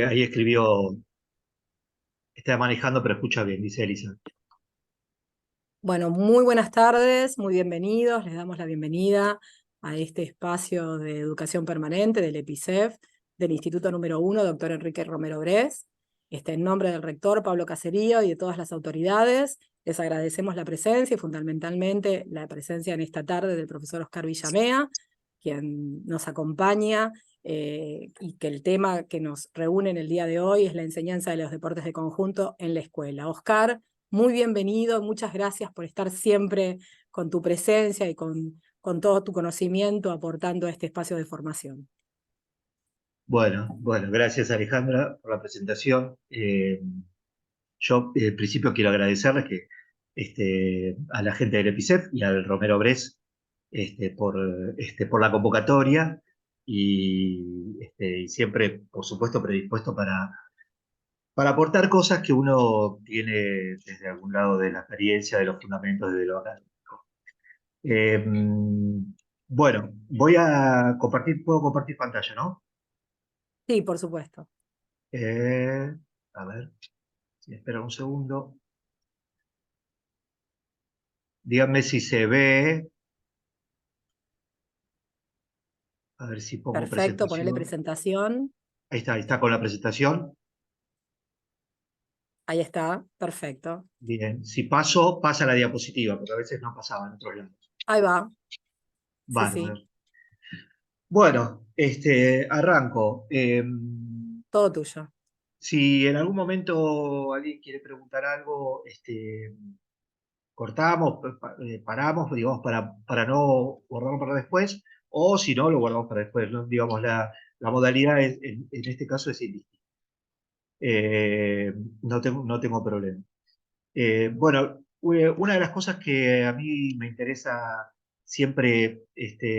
ahí escribió, está manejando pero escucha bien, dice Elisa. Bueno, muy buenas tardes, muy bienvenidos. Les damos la bienvenida a este espacio de educación permanente del EPICEF, del Instituto número 1, doctor Enrique Romero Bres. En nombre del rector Pablo Caserío y de todas las autoridades, les agradecemos la presencia y fundamentalmente la presencia en esta tarde del profesor Oscar Villamea, quien nos acompaña y que el tema que nos reúne en el día de hoy es la enseñanza de los deportes de conjunto en la escuela. Oscar, muy bienvenido, muchas gracias por estar siempre con tu presencia y con todo tu conocimiento aportando a este espacio de formación. Bueno, gracias Alejandra por la presentación. Yo en principio quiero agradecerles a la gente del EPICEF y al Romero Bres por la convocatoria y siempre, por supuesto, predispuesto para aportar cosas que uno tiene desde algún lado de la experiencia, de los fundamentos, desde lo académico. Eh, bueno, puedo compartir pantalla, ¿no? Sí, por supuesto. Eh, a ver, si espera un segundo. Díganme si se ve. A ver si pongo Perfecto, ponele presentación. presentación. Ahí está con la presentación. Ahí está, perfecto. Bien, si paso, pasa la diapositiva, porque a veces no pasaba en otros lados. Ahí va, sí, sí, Bárbaro. Bueno, arranco. todo tuyo. Si en algún momento alguien quiere preguntar algo, cortamos, paramos, digamos, para no guardarlo para después, o si no, lo guardamos para después, ¿no? Digamos, la modalidad en este caso es indistinta. Eh, no tengo problema. Bueno, una de las cosas que a mí me interesa siempre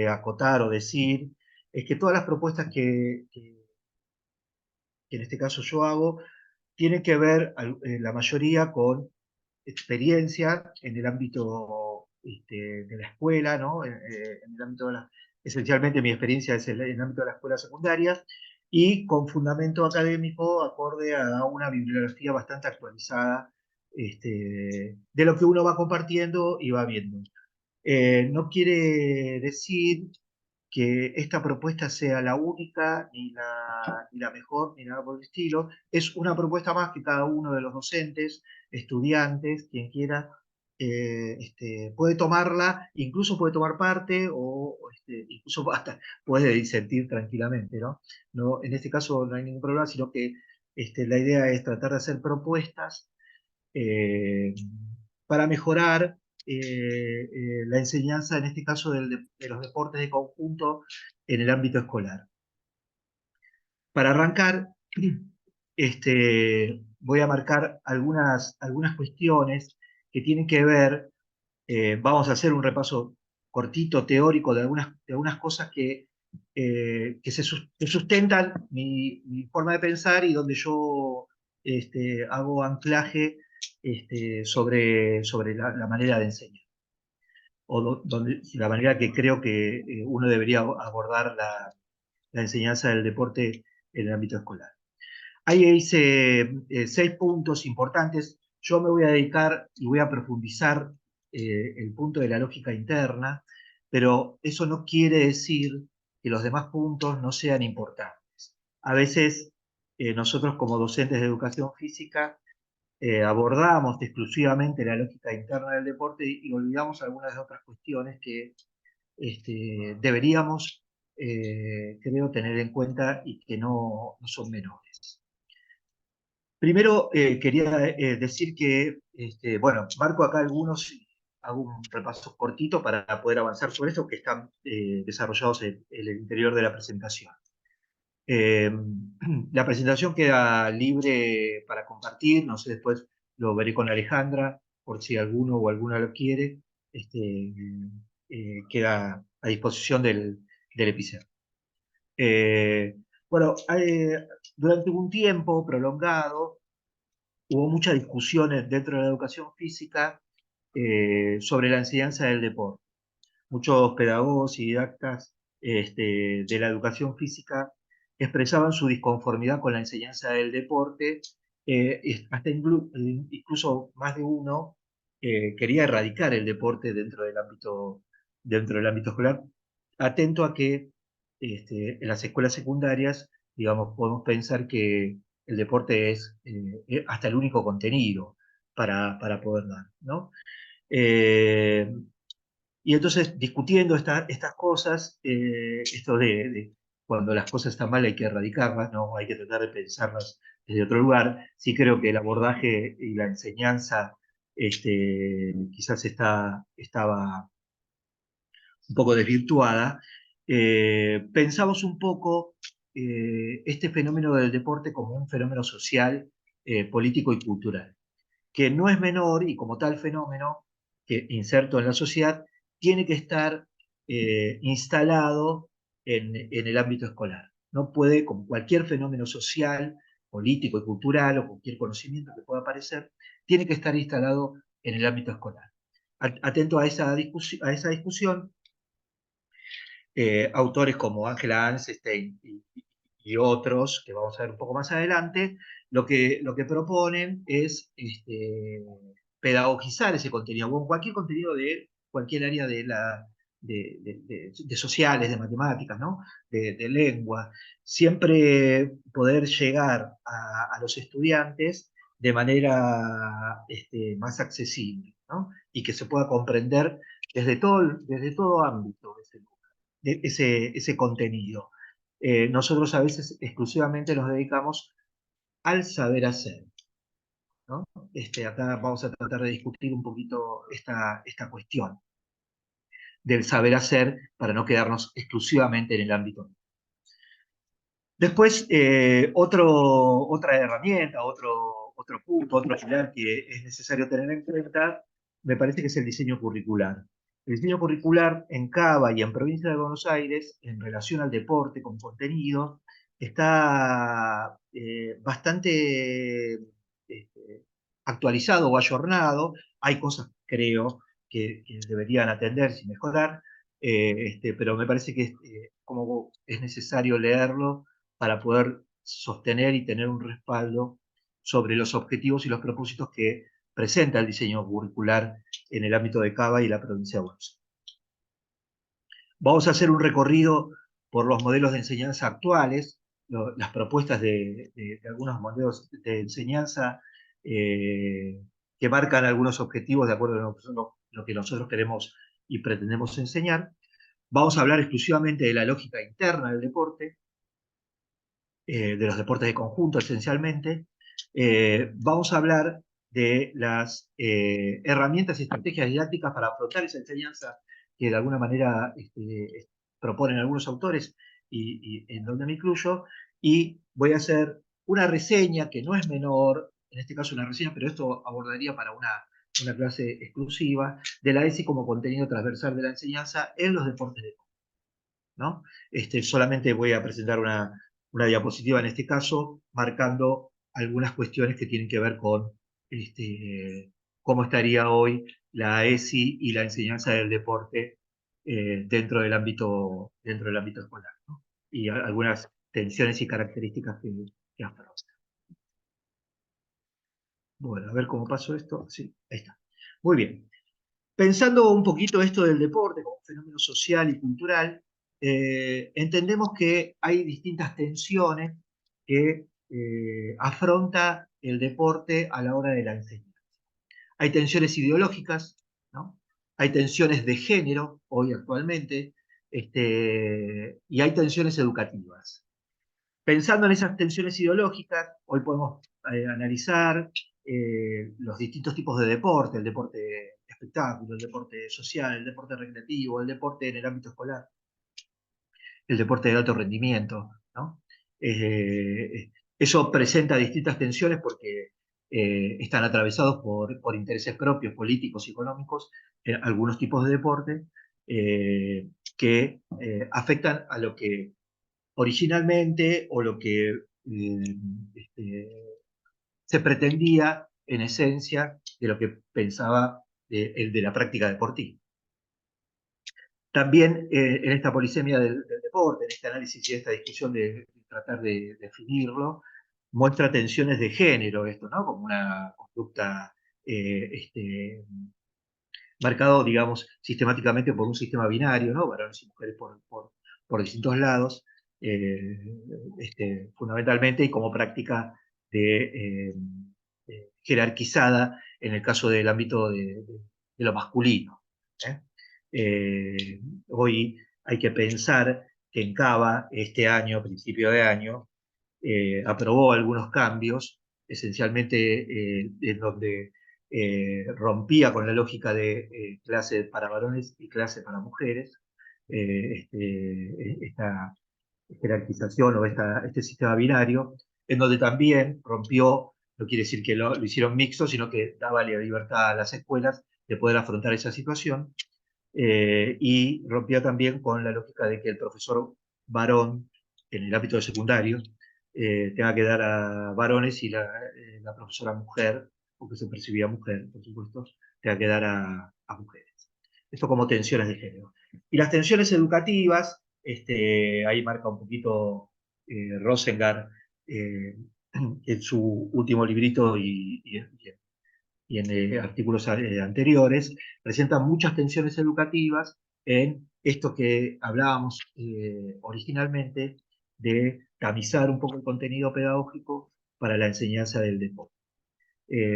acotar o decir es que todas las propuestas que en este caso yo hago tienen que ver la mayoría con experiencia en el ámbito de la escuela, ¿no? En el ámbito esencialmente mi experiencia es en el ámbito de la escuela secundaria y con fundamento académico acorde a una bibliografía bastante actualizada de lo que uno va compartiendo y va viendo. No quiere decir que esta propuesta sea la única, ni la mejor, ni nada por el estilo. Es una propuesta más que cada uno de los docentes, estudiantes, quien quiera, puede tomarla, incluso puede tomar parte o incluso hasta puede disentir tranquilamente, ¿no? No, en este caso no hay ningún problema, sino que la idea es tratar de hacer propuestas eh, para mejorar la enseñanza, en este caso de los deportes de conjunto en el ámbito escolar. Para arrancar, voy a marcar algunas cuestiones que tienen que ver, vamos a hacer un repaso cortito, teórico, de algunas cosas que sustentan mi forma de pensar y donde yo hago anclaje sobre la manera de enseñar, la manera que creo que uno debería abordar la enseñanza del deporte en el ámbito escolar. Ahí hice 6 puntos importantes. Yo me voy a dedicar y voy a profundizar el punto de la lógica interna, pero eso no quiere decir que los demás puntos no sean importantes. A veces nosotros como docentes de educación física abordamos exclusivamente la lógica interna del deporte y olvidamos algunas de otras cuestiones que deberíamos, creo, tener en cuenta y que no son menores. Primero, quería decir que, bueno, marco acá algunos, hago un repaso cortito para poder avanzar sobre esto que están desarrollados en el interior de la presentación. Eh, la presentación queda libre para compartir, no sé, después lo veré con Alejandra, por si alguno o alguna lo quiere, queda a disposición del epicentro. Eh, bueno, durante un tiempo prolongado hubo muchas discusiones dentro de la educación física sobre la enseñanza del deporte. Muchos pedagogos y didactas de la educación física expresaban su disconformidad con la enseñanza del deporte, hasta incluso más de uno quería erradicar el deporte dentro del ámbito escolar, atento a que en las escuelas secundarias, digamos, podemos pensar que el deporte es hasta el único contenido para poder dar, ¿no? Eh, y entonces, discutiendo estas cosas, esto de cuando las cosas están mal hay que erradicarlas, ¿no? Hay que tratar de pensarlas desde otro lugar. Sí creo que el abordaje y la enseñanza quizás estaba un poco desvirtuada. Pensamos un poco este fenómeno del deporte como un fenómeno social, político y cultural, que no es menor y como tal fenómeno que inserto en la sociedad, tiene que estar instalado en el ámbito escolar. No puede, como cualquier fenómeno social, político y cultural o cualquier conocimiento que pueda aparecer, tiene que estar instalado en el ámbito escolar. Atento a esa discusión, autores como Angela Einstein y otros, que vamos a ver un poco más adelante, lo que proponen es pedagogizar ese contenido, o cualquier contenido de cualquier área de sociales, de matemáticas, ¿no? De lengua, siempre poder llegar a los estudiantes de manera más accesible, ¿no? Y que se pueda comprender desde todo ámbito ese contenido. Nosotros a veces exclusivamente nos dedicamos al saber hacer, ¿no? Acá vamos a tratar de discutir un poquito esta cuestión del saber hacer para no quedarnos exclusivamente en el ámbito. Después, otra herramienta, otro punto, otro pilar que es necesario tener en cuenta, me parece que es el diseño curricular. El diseño curricular en Cava y en Provincia de Buenos Aires, en relación al deporte con contenido, está bastante actualizado o ayornado. Hay cosas, creo, que deberían atenderse y mejorar, pero me parece que como es necesario leerlo para poder sostener y tener un respaldo sobre los objetivos y los propósitos que presenta el diseño curricular en el ámbito de Cava y la provincia de Buenos Aires. Vamos a hacer un recorrido por los modelos de enseñanza actuales, las propuestas de algunos modelos de enseñanza que marcan algunos objetivos de acuerdo a lo que nosotros queremos y pretendemos enseñar. Vamos a hablar exclusivamente de la lógica interna del deporte, de los deportes de conjunto esencialmente. Vamos a hablar de las herramientas y estrategias didácticas para afrontar esa enseñanza que de alguna manera proponen algunos autores y en donde me incluyo, y voy a hacer una reseña que no es menor, en este caso una reseña, pero esto abordaría para una clase exclusiva, de la ESI como contenido transversal de la enseñanza en los deportes de conjunto, ¿no? Solamente voy a presentar una diapositiva en este caso, marcando algunas cuestiones que tienen que ver con cómo estaría hoy la ESI y la enseñanza del deporte dentro del ámbito escolar, ¿no? Y algunas tensiones y características que afronta. Bueno, a ver cómo pasó esto. Sí, ahí está. Muy bien. Pensando un poquito esto del deporte como fenómeno social y cultural, entendemos que hay distintas tensiones que afronta el deporte a la hora de la enseñanza. Hay tensiones ideológicas, ¿no? Hay tensiones de género, hoy actualmente, y hay tensiones educativas. Pensando en esas tensiones ideológicas, hoy podemos analizar los distintos tipos de deporte, el deporte de espectáculo, el deporte social, el deporte recreativo, el deporte en el ámbito escolar, el deporte de alto rendimiento, ¿no? Eso presenta distintas tensiones porque están atravesados por intereses propios, políticos y económicos, algunos tipos de deporte que afectan a lo que originalmente o lo que se pretendía en esencia de lo que pensaba el de la práctica deportiva. También en esta polisemia del deporte, en este análisis y esta discusión tratar de definirlo, muestra tensiones de género esto, ¿no? Como una conducta marcado, digamos, sistemáticamente por un sistema binario, ¿no? Varones y mujeres por distintos lados, fundamentalmente, y como práctica jerarquizada en el caso del ámbito de lo masculino. ¿Eh? Hoy hay que pensar que en Cava, este año, principio de año, aprobó algunos cambios, esencialmente en donde rompía con la lógica de clase para varones y clase para mujeres, esta jerarquización o este sistema binario, en donde también rompió, no quiere decir que lo hicieron mixto, sino que daba la libertad a las escuelas de poder afrontar esa situación, y rompió también con la lógica de que el profesor varón en el ámbito de secundario tenga que dar a varones y la profesora mujer, o que se percibía mujer, por supuesto, tenga que dar a mujeres. Esto como tensiones de género. Y las tensiones educativas, ahí marca un poquito Rosengart en su último librito y en artículos anteriores, presentan muchas tensiones educativas en esto que hablábamos originalmente de tamizar un poco el contenido pedagógico para la enseñanza del deporte.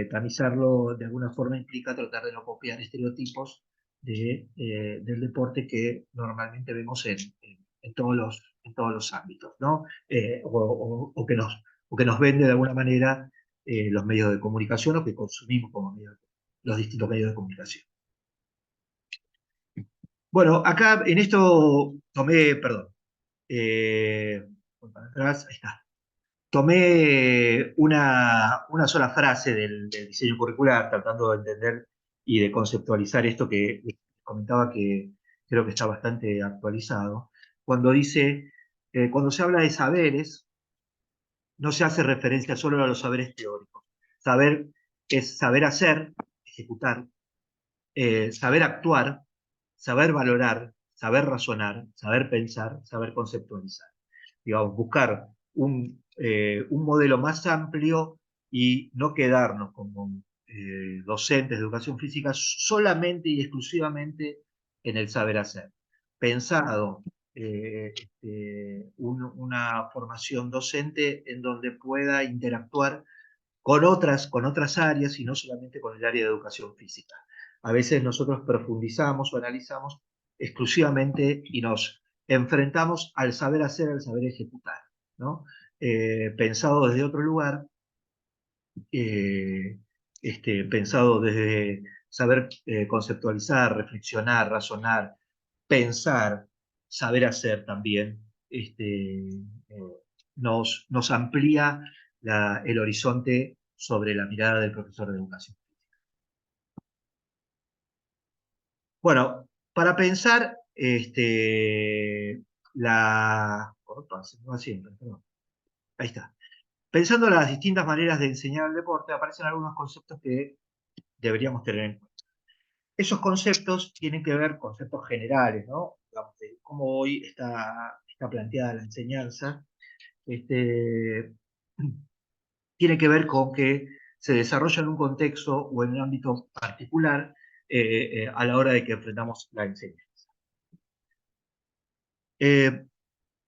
Tamizarlo de alguna forma implica tratar de no copiar estereotipos del deporte que normalmente vemos en todos los ámbitos, ¿no? O que nos vende de alguna manera los medios de comunicación o que consumimos como los distintos medios de comunicación. Bueno, acá en esto tomé, perdón, voy para atrás, ahí está. Tomé una sola frase del diseño curricular, tratando de entender y de conceptualizar esto que comentaba, que creo que está bastante actualizado, cuando dice, cuando se habla de saberes, no se hace referencia solo a los saberes teóricos. Saber es saber hacer, ejecutar, saber actuar, saber valorar, saber razonar, saber pensar, saber conceptualizar. Digamos, buscar un modelo más amplio y no quedarnos como docentes de educación física solamente y exclusivamente en el saber hacer. Pensado una formación docente en donde pueda interactuar con otras áreas y no solamente con el área de educación física. A veces nosotros profundizamos o analizamos exclusivamente y nos enfrentamos al saber hacer, al saber ejecutar, ¿no? Pensado desde otro lugar, eh, pensado desde saber conceptualizar, reflexionar, razonar, pensar, saber hacer también, nos amplía el horizonte sobre la mirada del profesor de educación. Bueno, para pensar, opa, se me va siempre, perdón. Ahí está. Pensando las distintas maneras de enseñar el deporte, aparecen algunos conceptos que deberíamos tener en cuenta. Esos conceptos tienen que ver, conceptos generales, ¿no? Digamos, de cómo hoy está planteada la enseñanza, tiene que ver con que se desarrolla en un contexto o en un ámbito particular a la hora de que enfrentamos la enseñanza.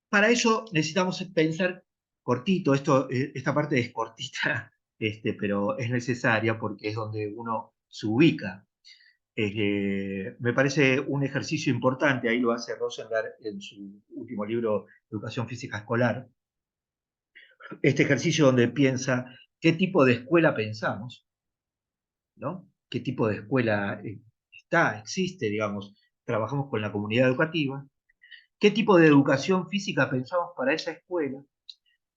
Para eso necesitamos pensar cortito, esta parte es cortita, pero es necesaria porque es donde uno se ubica. Me parece un ejercicio importante, ahí lo hace Rosengart en su último libro, Educación Física Escolar, este ejercicio donde piensa qué tipo de escuela pensamos, ¿no? ¿Qué tipo de escuela existe, digamos? Trabajamos con la comunidad educativa. ¿Qué tipo de educación física pensamos para esa escuela?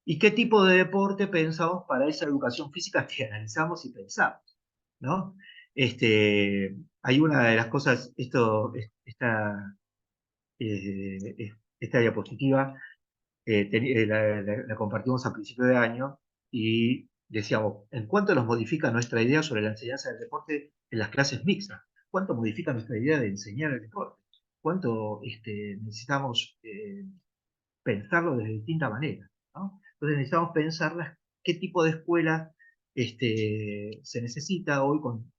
¿Y qué tipo de deporte pensamos para esa educación física que analizamos y pensamos, ¿no? Hay una de las cosas, esta diapositiva la compartimos a principio de año y decíamos, ¿en cuánto nos modifica nuestra idea sobre la enseñanza del deporte en las clases mixtas? ¿Cuánto modifica nuestra idea de enseñar el deporte? ¿Cuánto necesitamos pensarlo de distinta manera? ¿no? Entonces necesitamos pensar qué tipo de escuela se necesita hoy con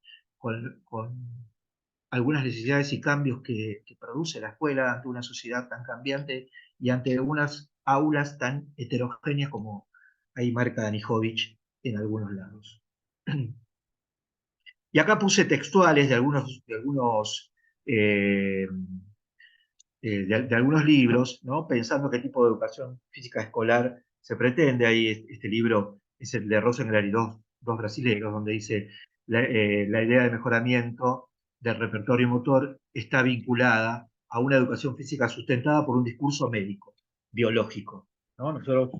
algunas necesidades y cambios que produce la escuela ante una sociedad tan cambiante y ante unas aulas tan heterogéneas como ahí marca Danijovic en algunos lados. Y acá puse textuales eh, de algunos libros, ¿no? Pensando qué tipo de educación física escolar se pretende. Ahí este libro es el de Rosengren y dos brasileños, donde dice la idea de mejoramiento del repertorio motor está vinculada a una educación física sustentada por un discurso médico, biológico, ¿no? Nosotros,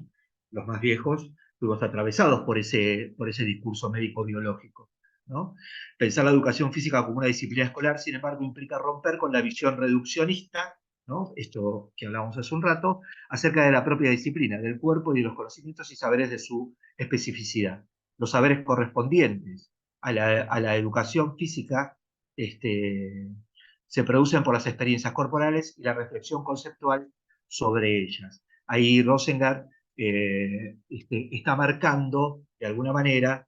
los más viejos, fuimos atravesados por ese discurso médico biológico, ¿no? Pensar la educación física como una disciplina escolar, sin embargo, implica romper con la visión reduccionista, ¿no? Esto que hablábamos hace un rato, acerca de la propia disciplina, del cuerpo y de los conocimientos y saberes de su especificidad. Los saberes correspondientes a la educación física se producen por las experiencias corporales y la reflexión conceptual sobre ellas. Ahí Rosengart está marcando, de alguna manera,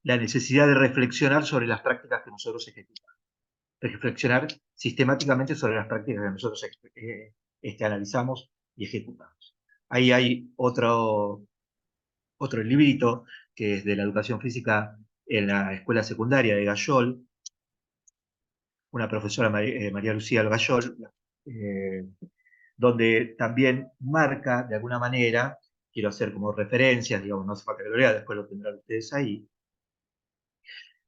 la necesidad de reflexionar sobre las prácticas que nosotros ejecutamos, reflexionar sistemáticamente sobre las prácticas que nosotros analizamos y ejecutamos. Ahí hay otro librito que es de la educación física en la escuela secundaria de Gayol, una profesora, María Lucía Gayol, donde también marca de alguna manera, quiero hacer como referencias, digamos, no hace falta que lo lea, después lo tendrán ustedes ahí,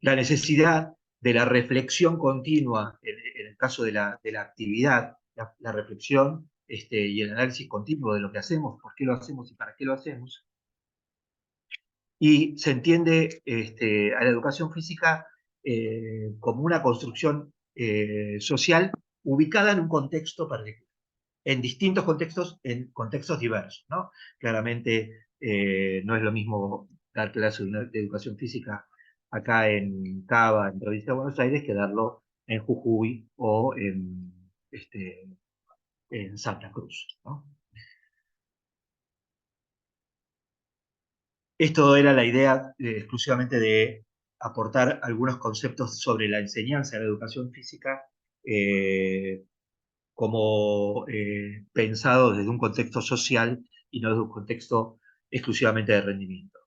la necesidad de la reflexión continua en el caso de la actividad, la reflexión y el análisis continuo de lo que hacemos, por qué lo hacemos y para qué lo hacemos. Y se entiende a la educación física como una construcción social ubicada en un contexto particular, en distintos contextos, en contextos diversos, ¿no? Claramente no es lo mismo dar clases de educación física acá en Cava, en provincia de Buenos Aires, que darlo en Jujuy o en Santa Cruz, ¿no? Esto era la idea exclusivamente de aportar algunos conceptos sobre la enseñanza de la educación física eh, como pensado desde un contexto social y no desde un contexto exclusivamente de rendimiento.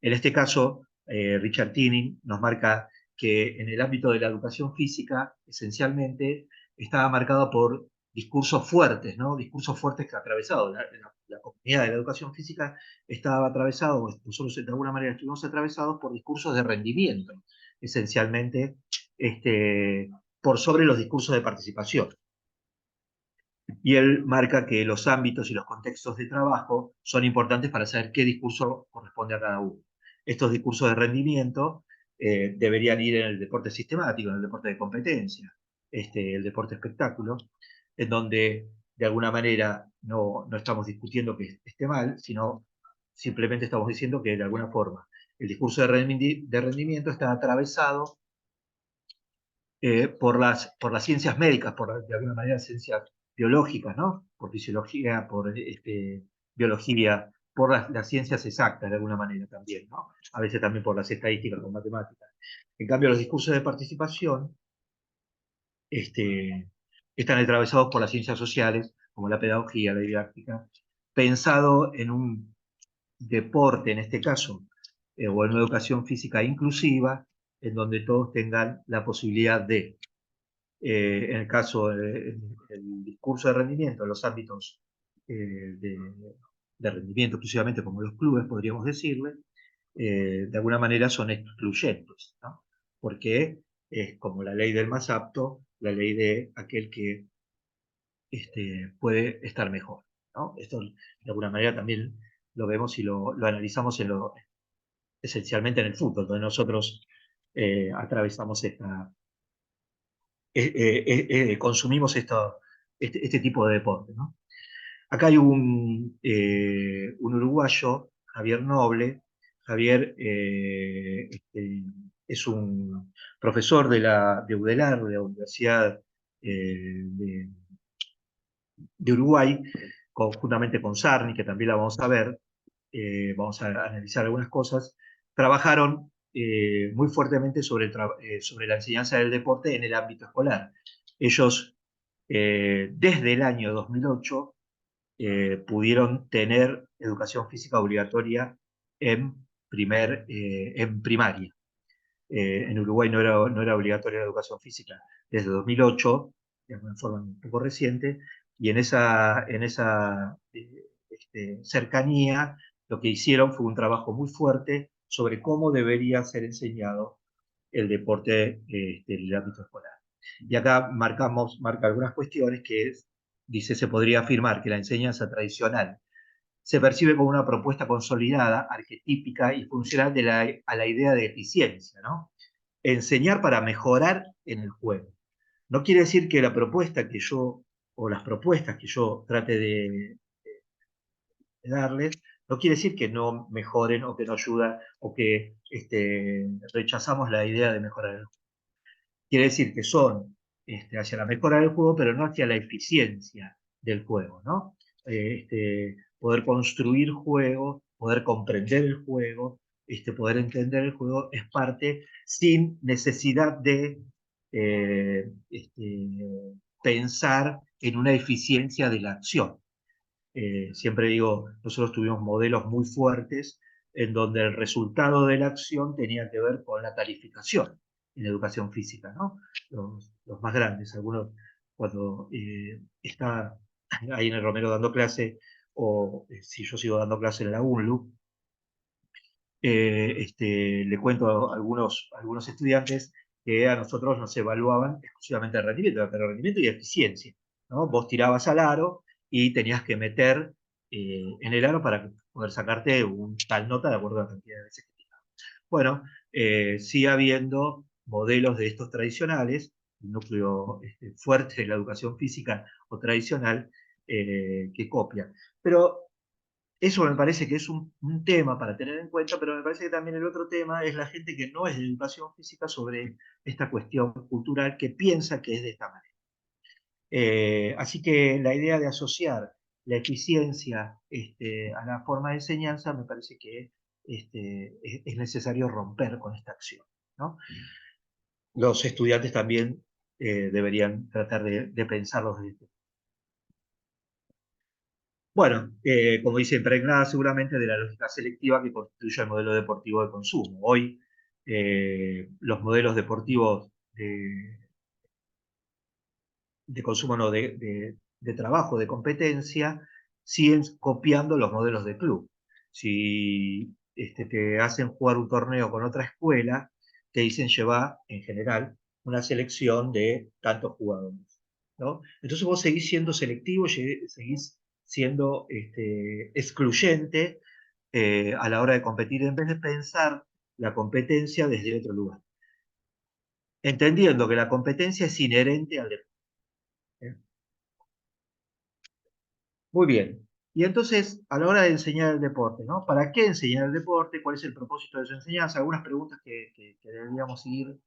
En este caso, Richard Tinning nos marca que en el ámbito de la educación física, esencialmente, estaba marcado por discursos fuertes, ¿no? Discursos fuertes que atravesados. La comunidad de la educación física estaba atravesado, nosotros de alguna manera estuvimos atravesados por discursos de rendimiento, esencialmente, por sobre los discursos de participación. Y él marca que los ámbitos y los contextos de trabajo son importantes para saber qué discurso corresponde a cada uno. Estos discursos de rendimiento deberían ir en el deporte sistemático, en el deporte de competencia, el deporte espectáculo, en donde de alguna manera no estamos discutiendo que esté mal, sino simplemente estamos diciendo que de alguna forma el discurso de rendimiento está atravesado por las ciencias médicas, de alguna manera ciencias biológicas, ¿no? Por fisiología, por biología, por las ciencias exactas de alguna manera también, ¿no? A veces también por las estadísticas o matemáticas. En cambio, los discursos de participación están atravesados por las ciencias sociales, como la pedagogía, la didáctica, pensado en un deporte, en este caso, o en una educación física inclusiva, en donde todos tengan la posibilidad de en el caso del discurso de rendimiento, en los ámbitos de rendimiento exclusivamente como los clubes, podríamos decirle, de alguna manera son excluyentes, ¿no? Porque es como la ley del más apto, la ley de aquel que puede estar mejor, ¿no? Esto de alguna manera también lo vemos y lo analizamos esencialmente en el fútbol, donde nosotros atravesamos consumimos este tipo de deporte, ¿no? Acá hay un uruguayo, Javier Noble. Javier es un profesor de UDELAR, de la Universidad de Uruguay, conjuntamente con Sarni, que también la vamos a ver, vamos a analizar algunas cosas, trabajaron muy fuertemente sobre la enseñanza del deporte en el ámbito escolar. Ellos, desde el año 2008, pudieron tener educación física obligatoria en primaria. En Uruguay no era obligatoria la educación física desde 2008, de una forma un poco reciente, y en esa cercanía lo que hicieron fue un trabajo muy fuerte sobre cómo debería ser enseñado el deporte en el ámbito escolar. Y acá marca algunas cuestiones dice, se podría afirmar que la enseñanza tradicional se percibe como una propuesta consolidada, arquetípica y funcional a la idea de eficiencia, ¿no? Enseñar para mejorar en el juego. No quiere decir que la propuesta que yo, o las propuestas que yo trate de darles, no quiere decir que no mejoren o que no ayudan o que rechazamos la idea de mejorar el juego. Quiere decir que son hacia la mejora del juego, pero no hacia la eficiencia del juego, ¿no? Poder construir juego, poder comprender el juego, poder entender el juego es parte sin necesidad de pensar en una eficiencia de la acción. Siempre digo, nosotros tuvimos modelos muy fuertes en donde el resultado de la acción tenía que ver con la calificación en educación física, ¿no? Los más grandes, algunos cuando está ahí en el Romero dando clase, o si yo sigo dando clase en la UNLU, le cuento a algunos estudiantes que a nosotros nos evaluaban exclusivamente el rendimiento, pero rendimiento y eficiencia, ¿no? Vos tirabas al aro y tenías que meter en el aro para poder sacarte tal nota de acuerdo a la cantidad de veces que tirabas. Bueno, sigue habiendo modelos de estos tradicionales, un núcleo fuerte de la educación física o tradicional que copian. Pero eso me parece que es un tema para tener en cuenta, pero me parece que también el otro tema es la gente que no es de educación física sobre esta cuestión cultural que piensa que es de esta manera. Así que la idea de asociar la eficiencia a la forma de enseñanza me parece que es necesario romper con esta acción, ¿no? Los estudiantes también deberían tratar de pensarlo desde este. Bueno, como dice, impregnada seguramente de la lógica selectiva que constituye el modelo deportivo de consumo. Hoy, los modelos deportivos de consumo, no, de trabajo, de competencia, siguen copiando los modelos de club. Si te hacen jugar un torneo con otra escuela, te dicen llevar, en general, una selección de tantos jugadores, ¿no? Entonces vos seguís siendo selectivo, seguís siendo excluyente a la hora de competir, en vez de pensar la competencia desde otro lugar. Entendiendo que la competencia es inherente al deporte. Muy bien. Y entonces, a la hora de enseñar el deporte, ¿no? ¿Para qué enseñar el deporte? ¿Cuál es el propósito de su enseñanza? Algunas preguntas que deberíamos ir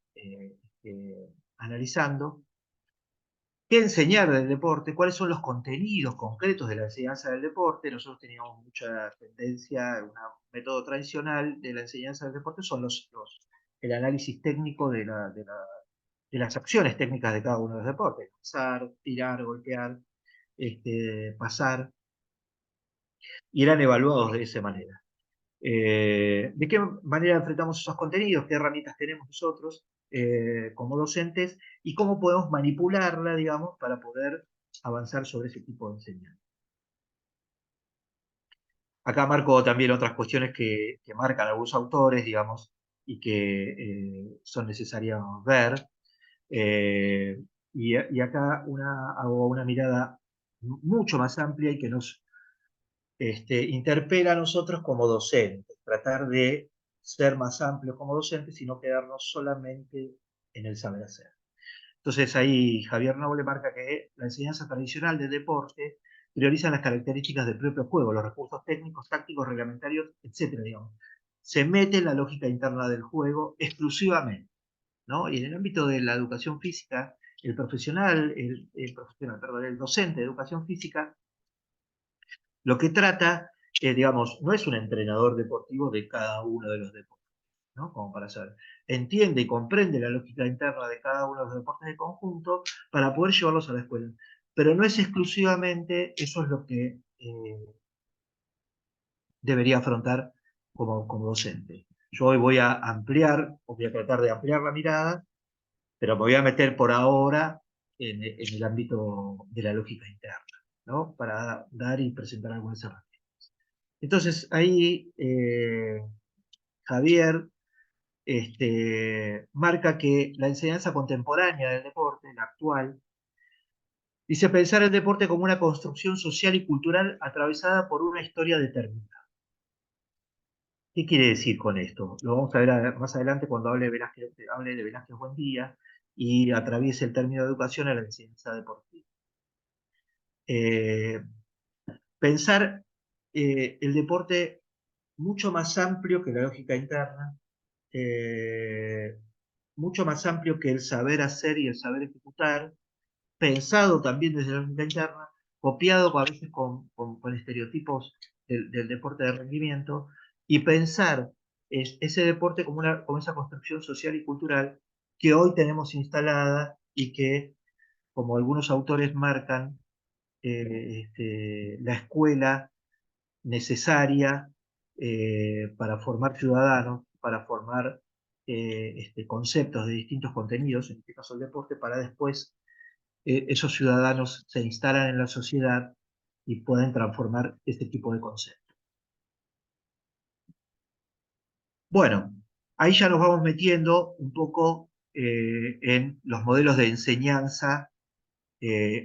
analizando. ¿Qué enseñar del deporte? ¿Cuáles son los contenidos concretos de la enseñanza del deporte? Nosotros teníamos mucha tendencia, un método tradicional de la enseñanza del deporte son el análisis técnico de las acciones técnicas de cada uno de los deportes. Lanzar, tirar, golpear, pasar, y eran evaluados de esa manera. ¿De qué manera enfrentamos esos contenidos? ¿Qué herramientas tenemos nosotros como docentes? ¿Y cómo podemos manipularla, digamos, para poder avanzar sobre ese tipo de enseñanza? Acá marco también otras cuestiones que marcan algunos autores, digamos, y que son necesarias ver. Y acá hago una mirada mucho más amplia y que nos interpela a nosotros como docentes, tratar de ser más amplios como docentes y no quedarnos solamente en el saber hacer. Entonces ahí Javier Noble marca que la enseñanza tradicional del deporte prioriza las características del propio juego, los recursos técnicos, tácticos, reglamentarios, etcétera, digamos. Se mete en la lógica interna del juego exclusivamente, ¿no? Y en el ámbito de la educación física, el docente de educación física Lo que trata, digamos, no es un entrenador deportivo de cada uno de los deportes, ¿no? Como para saber. Entiende y comprende la lógica interna de cada uno de los deportes de conjunto para poder llevarlos a la escuela. Pero no es exclusivamente eso es lo que debería afrontar como docente. Yo hoy voy a ampliar, o voy a tratar de ampliar la mirada, pero me voy a meter por ahora en el ámbito de la lógica interna, ¿no? Para dar y presentar algunas herramientas. Entonces, ahí Javier marca que la enseñanza contemporánea del deporte, la actual, dice pensar el deporte como una construcción social y cultural atravesada por una historia determinada. ¿Qué quiere decir con esto? Lo vamos a ver más adelante cuando hable de Velázquez Buendía y atraviese el término de educación a la enseñanza deportiva. Eh, pensar el deporte mucho más amplio que la lógica interna, eh, mucho más amplio que el saber hacer y el saber ejecutar, pensado también desde la lógica interna, copiado a veces con estereotipos del deporte de rendimiento, y pensar ese deporte como esa construcción social y cultural que hoy tenemos instalada y que, como algunos autores marcan, la escuela necesaria para formar ciudadanos, para formar conceptos de distintos contenidos, en este caso el deporte, para después esos ciudadanos se instalan en la sociedad y pueden transformar este tipo de conceptos. Bueno, ahí ya nos vamos metiendo un poco en los modelos de enseñanza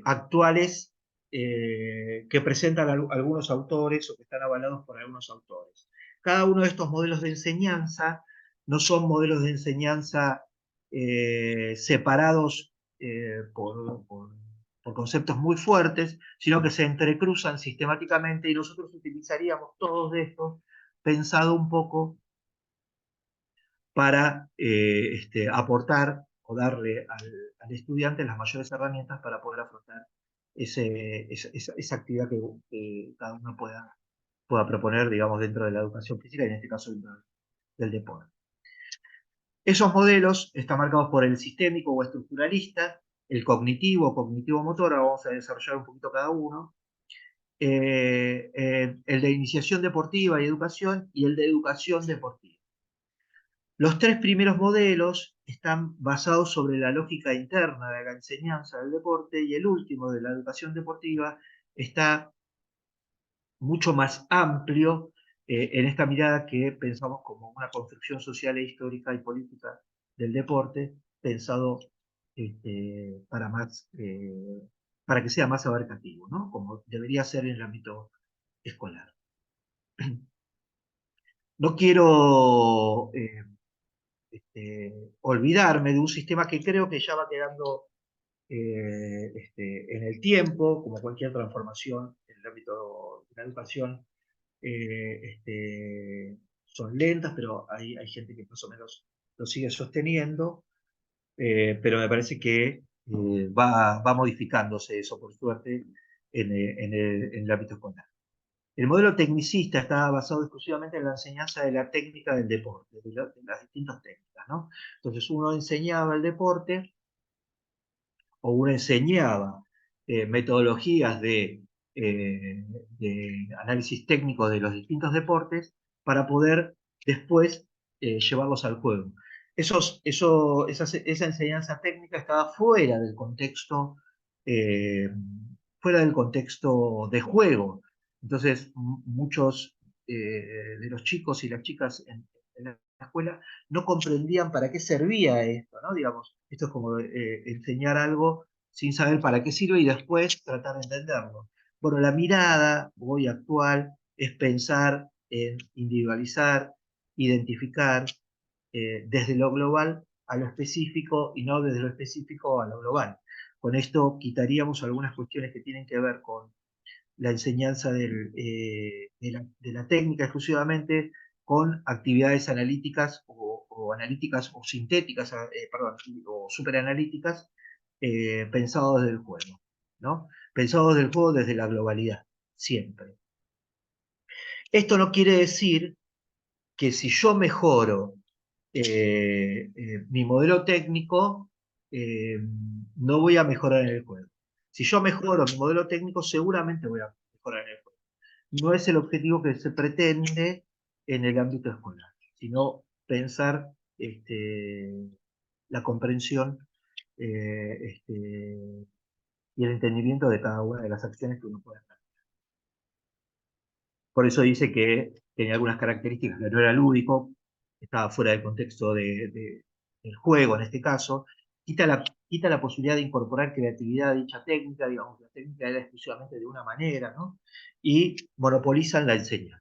actuales que presentan algunos autores o que están avalados por algunos autores. Cada uno de estos modelos de enseñanza no son modelos de enseñanza separados por conceptos muy fuertes, sino que se entrecruzan sistemáticamente y nosotros utilizaríamos todos de estos pensado un poco para aportar o darle al estudiante las mayores herramientas para poder afrontar esa actividad que cada uno pueda proponer, digamos, dentro de la educación física y en este caso dentro del deporte. Esos modelos están marcados por el sistémico o estructuralista, el cognitivo o cognitivo-motor, ahora vamos a desarrollar un poquito cada uno, el de iniciación deportiva y educación y el de educación deportiva. Los tres primeros modelos están basados sobre la lógica interna de la enseñanza del deporte y el último de la educación deportiva está mucho más amplio en esta mirada que pensamos como una construcción social e histórica y política del deporte, pensado para, para que sea más abarcativo, ¿no? Como debería ser en el ámbito escolar. No quiero olvidarme de un sistema que creo que ya va quedando en el tiempo, como cualquier transformación en el ámbito de la educación, son lentas, pero hay gente que más o menos lo sigue sosteniendo, pero me parece que va modificándose eso, por suerte, en el ámbito escolar. El modelo tecnicista está basado exclusivamente en la enseñanza de la técnica del deporte, de las distintas técnicas, ¿no? Entonces uno enseñaba el deporte o uno enseñaba metodologías de análisis técnico de los distintos deportes para poder después llevarlos al juego. Esa enseñanza técnica estaba eh, fuera del contexto de juego. Entonces, muchos de los chicos y las chicas en la escuela no comprendían para qué servía esto, ¿no? Digamos, esto es como enseñar algo sin saber para qué sirve y después tratar de entenderlo. Bueno, la mirada hoy actual es pensar en individualizar, identificar desde lo global a lo específico y no desde lo específico a lo global. Con esto quitaríamos algunas cuestiones que tienen que ver con la enseñanza de la técnica exclusivamente con actividades analíticas o analíticas o sintéticas, perdón, o superanalíticas pensados desde el juego, ¿no? Pensados desde el juego desde la globalidad, siempre. Esto no quiere decir que si yo mejoro mi modelo técnico, eh, no voy a mejorar en el juego. Si yo mejoro mi modelo técnico, seguramente voy a mejorar en el juego. No es el objetivo que se pretende en el ámbito escolar, sino pensar la comprensión y el entendimiento de cada una de las acciones que uno puede hacer. Por eso dice que tenía algunas características, que no era lúdico, estaba fuera del contexto del juego en este caso, quita la posibilidad de incorporar creatividad a dicha técnica, digamos, la técnica era exclusivamente de una manera, ¿no? Y monopolizan la enseñanza.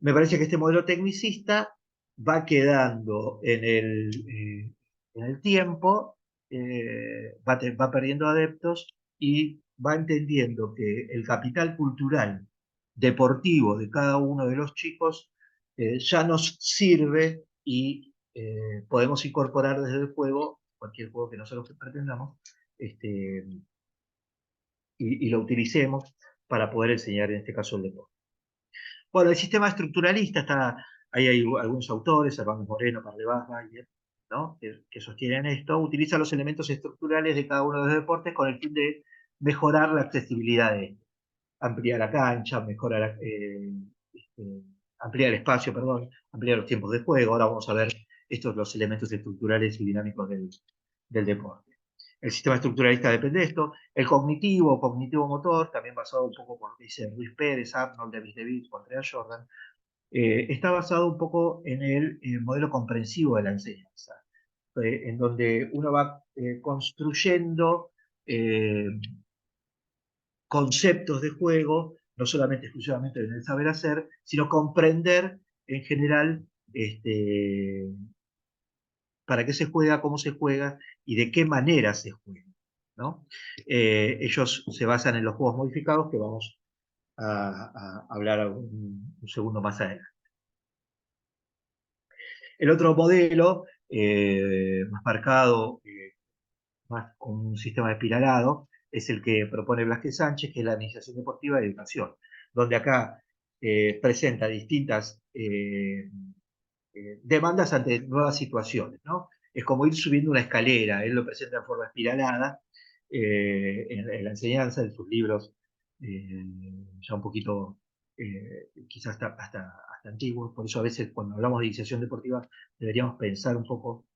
Me parece que este modelo tecnicista va quedando en el tiempo, va perdiendo adeptos y va entendiendo que el capital cultural deportivo de cada uno de los chicos ya nos sirve y podemos incorporar desde el juego, cualquier juego que nosotros pretendamos, y lo utilicemos para poder enseñar en este caso el deporte. Bueno, el sistema estructuralista ahí hay algunos autores, Hernández Moreno, Parlevás, Bayer, ¿no? que sostienen esto, utiliza los elementos estructurales de cada uno de los deportes con el fin de mejorar la accesibilidad de estos, ampliar la cancha, ampliar el espacio, perdón, ampliar los tiempos de juego. Ahora vamos a ver estos los elementos estructurales y dinámicos del deporte. El sistema estructuralista depende de esto. El cognitivo-motor, también basado un poco por lo que dice Ruiz Pérez, Arnold, Davis DeWitt, Andrea Jordan, está basado un poco en el modelo comprensivo de la enseñanza, en donde uno va construyendo conceptos de juego, no solamente exclusivamente en el saber hacer, sino comprender en general para qué se juega, cómo se juega y de qué manera se juega, ¿no? Ellos se basan en los juegos modificados que vamos a hablar un segundo más adelante. El otro modelo, más marcado, más con un sistema espiralado, es el que propone Blasquez Sánchez, que es la iniciación deportiva y educación, donde acá presenta distintas demandas ante nuevas situaciones, ¿no? Es como ir subiendo una escalera, él lo presenta en forma espiralada, en la enseñanza, en sus libros, ya un poquito, quizás hasta antiguos, por eso a veces cuando hablamos de iniciación deportiva deberíamos pensar un poco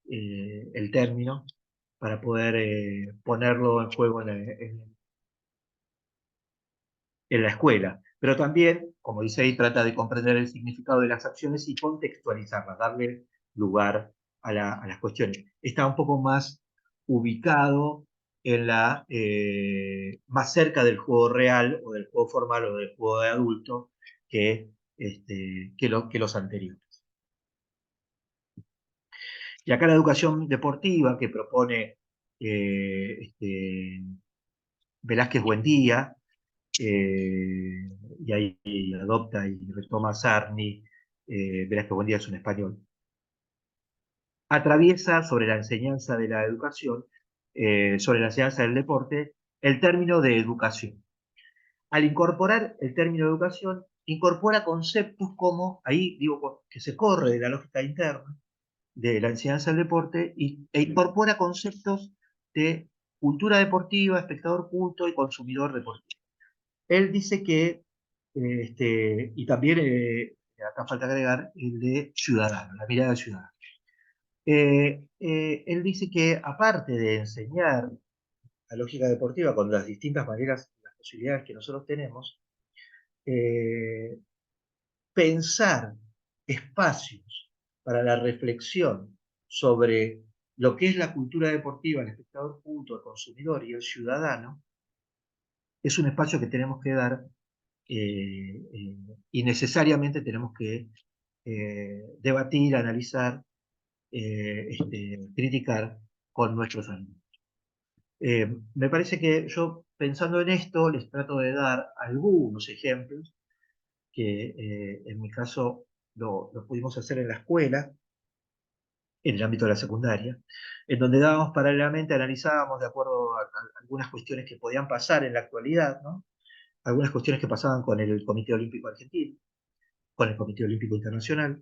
el término para poder ponerlo en juego en la escuela. Pero también, como dice ahí, trata de comprender el significado de las acciones y contextualizarlas, darle lugar a las cuestiones. Está un poco más ubicado más cerca del juego real o del juego formal o del juego de adulto que los anteriores. Y acá la educación deportiva que propone Velázquez Buendía, y ahí adopta y retoma Sarni, Velázquez Buendía es un español, atraviesa sobre la enseñanza de la educación, sobre la enseñanza del deporte, el término de educación. Al incorporar el término de educación, incorpora conceptos como, ahí digo que se corre de la lógica interna de la enseñanza del deporte e incorpora conceptos de cultura deportiva, espectador culto y consumidor deportivo. Él dice que, y también acá falta agregar el de ciudadano, la mirada ciudadana. Él dice que aparte de enseñar la lógica deportiva con las distintas maneras, las posibilidades que nosotros tenemos, eh, pensar espacios para la reflexión sobre lo que es la cultura deportiva, el espectador culto, el consumidor y el ciudadano, es un espacio que tenemos que dar y necesariamente tenemos que debatir, analizar, criticar con nuestros alumnos. Me parece que yo, pensando en esto, les trato de dar algunos ejemplos que en mi caso lo pudimos hacer en la escuela, en el ámbito de la secundaria, en donde dábamos paralelamente, analizábamos de acuerdo a algunas cuestiones que podían pasar en la actualidad, ¿no? algunas cuestiones que pasaban con el Comité Olímpico Argentino, con el Comité Olímpico Internacional,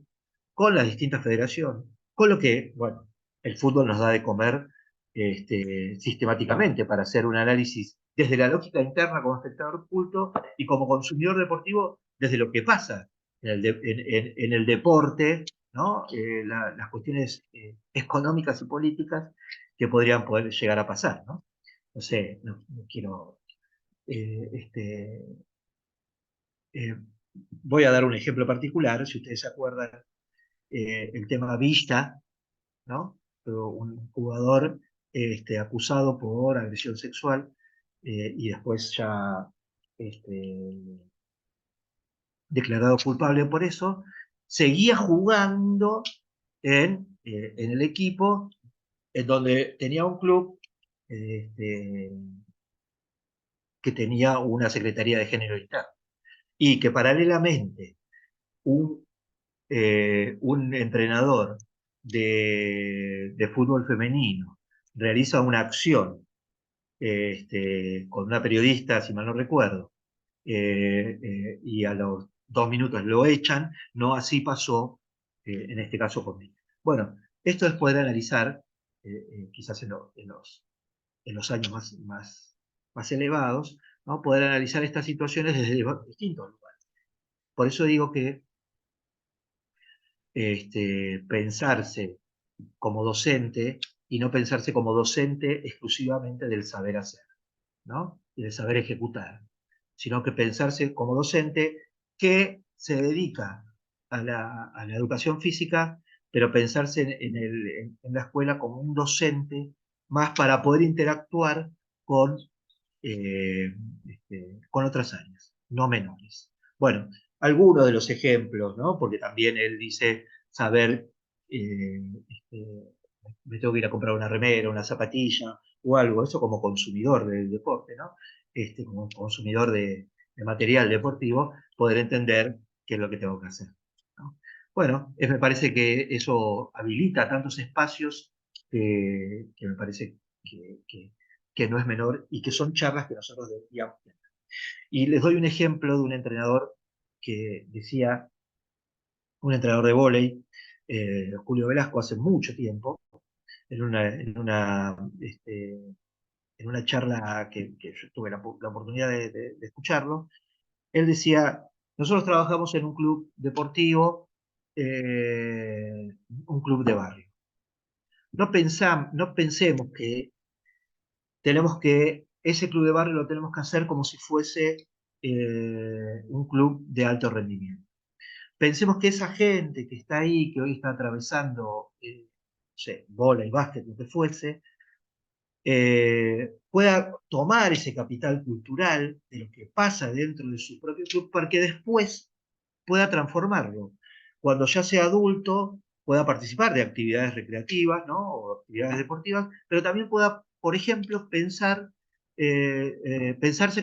con las distintas federaciones, con lo que, bueno, el fútbol nos da de comer sistemáticamente para hacer un análisis desde la lógica interna como espectador culto y como consumidor deportivo desde lo que pasa en el deporte, ¿no? Las cuestiones económicas y políticas que podrían poder llegar a pasar, ¿no? No sé, no quiero eh, este, eh, voy a dar un ejemplo particular, si ustedes se acuerdan, el tema Vista, ¿no? Un jugador acusado por agresión sexual y después ya este, declarado culpable por eso, seguía jugando en el equipo en donde tenía un club este, que tenía una Secretaría de Género interno y que paralelamente un un entrenador de fútbol femenino realiza una acción con una periodista, si mal no recuerdo, y a los 2 minutos lo echan, no así pasó en este caso conmigo. Bueno, esto es poder analizar, quizás en los años más elevados, ¿no? Poder analizar estas situaciones desde distintos lugares. Por eso digo que pensarse como docente y no pensarse como docente exclusivamente del saber hacer, ¿no? Y del saber ejecutar, sino que pensarse como docente que se dedica a la educación física, pero pensarse en la escuela como un docente más para poder interactuar eh, con otras áreas, no menores. Bueno, algunos de los ejemplos, ¿no? Porque también él dice saber, eh, este, me tengo que ir a comprar una remera, una zapatilla o algo, eso como consumidor del deporte, ¿no? Como consumidor de material deportivo, poder entender qué es lo que tengo que hacer, ¿no? Bueno, me parece que eso habilita tantos espacios que me parece que no es menor y que son charlas que nosotros deberíamos tener. Y les doy un ejemplo de un entrenador que decía, un entrenador de vóley, Julio Velasco, hace mucho tiempo, en en una charla que yo tuve la oportunidad de escucharlo, él decía, nosotros trabajamos en un club deportivo, un club de barrio. No pensemos que tenemos que, ese club de barrio lo tenemos que hacer como si fuese un club de alto rendimiento. Pensemos que esa gente que está ahí, que hoy está atravesando, no sé, bola y básquet, lo que fuese, pueda tomar ese capital cultural de lo que pasa dentro de su propio club para que después pueda transformarlo. Cuando ya sea adulto, pueda participar de actividades recreativas, ¿no? O actividades deportivas, pero también pueda, por ejemplo, pensarse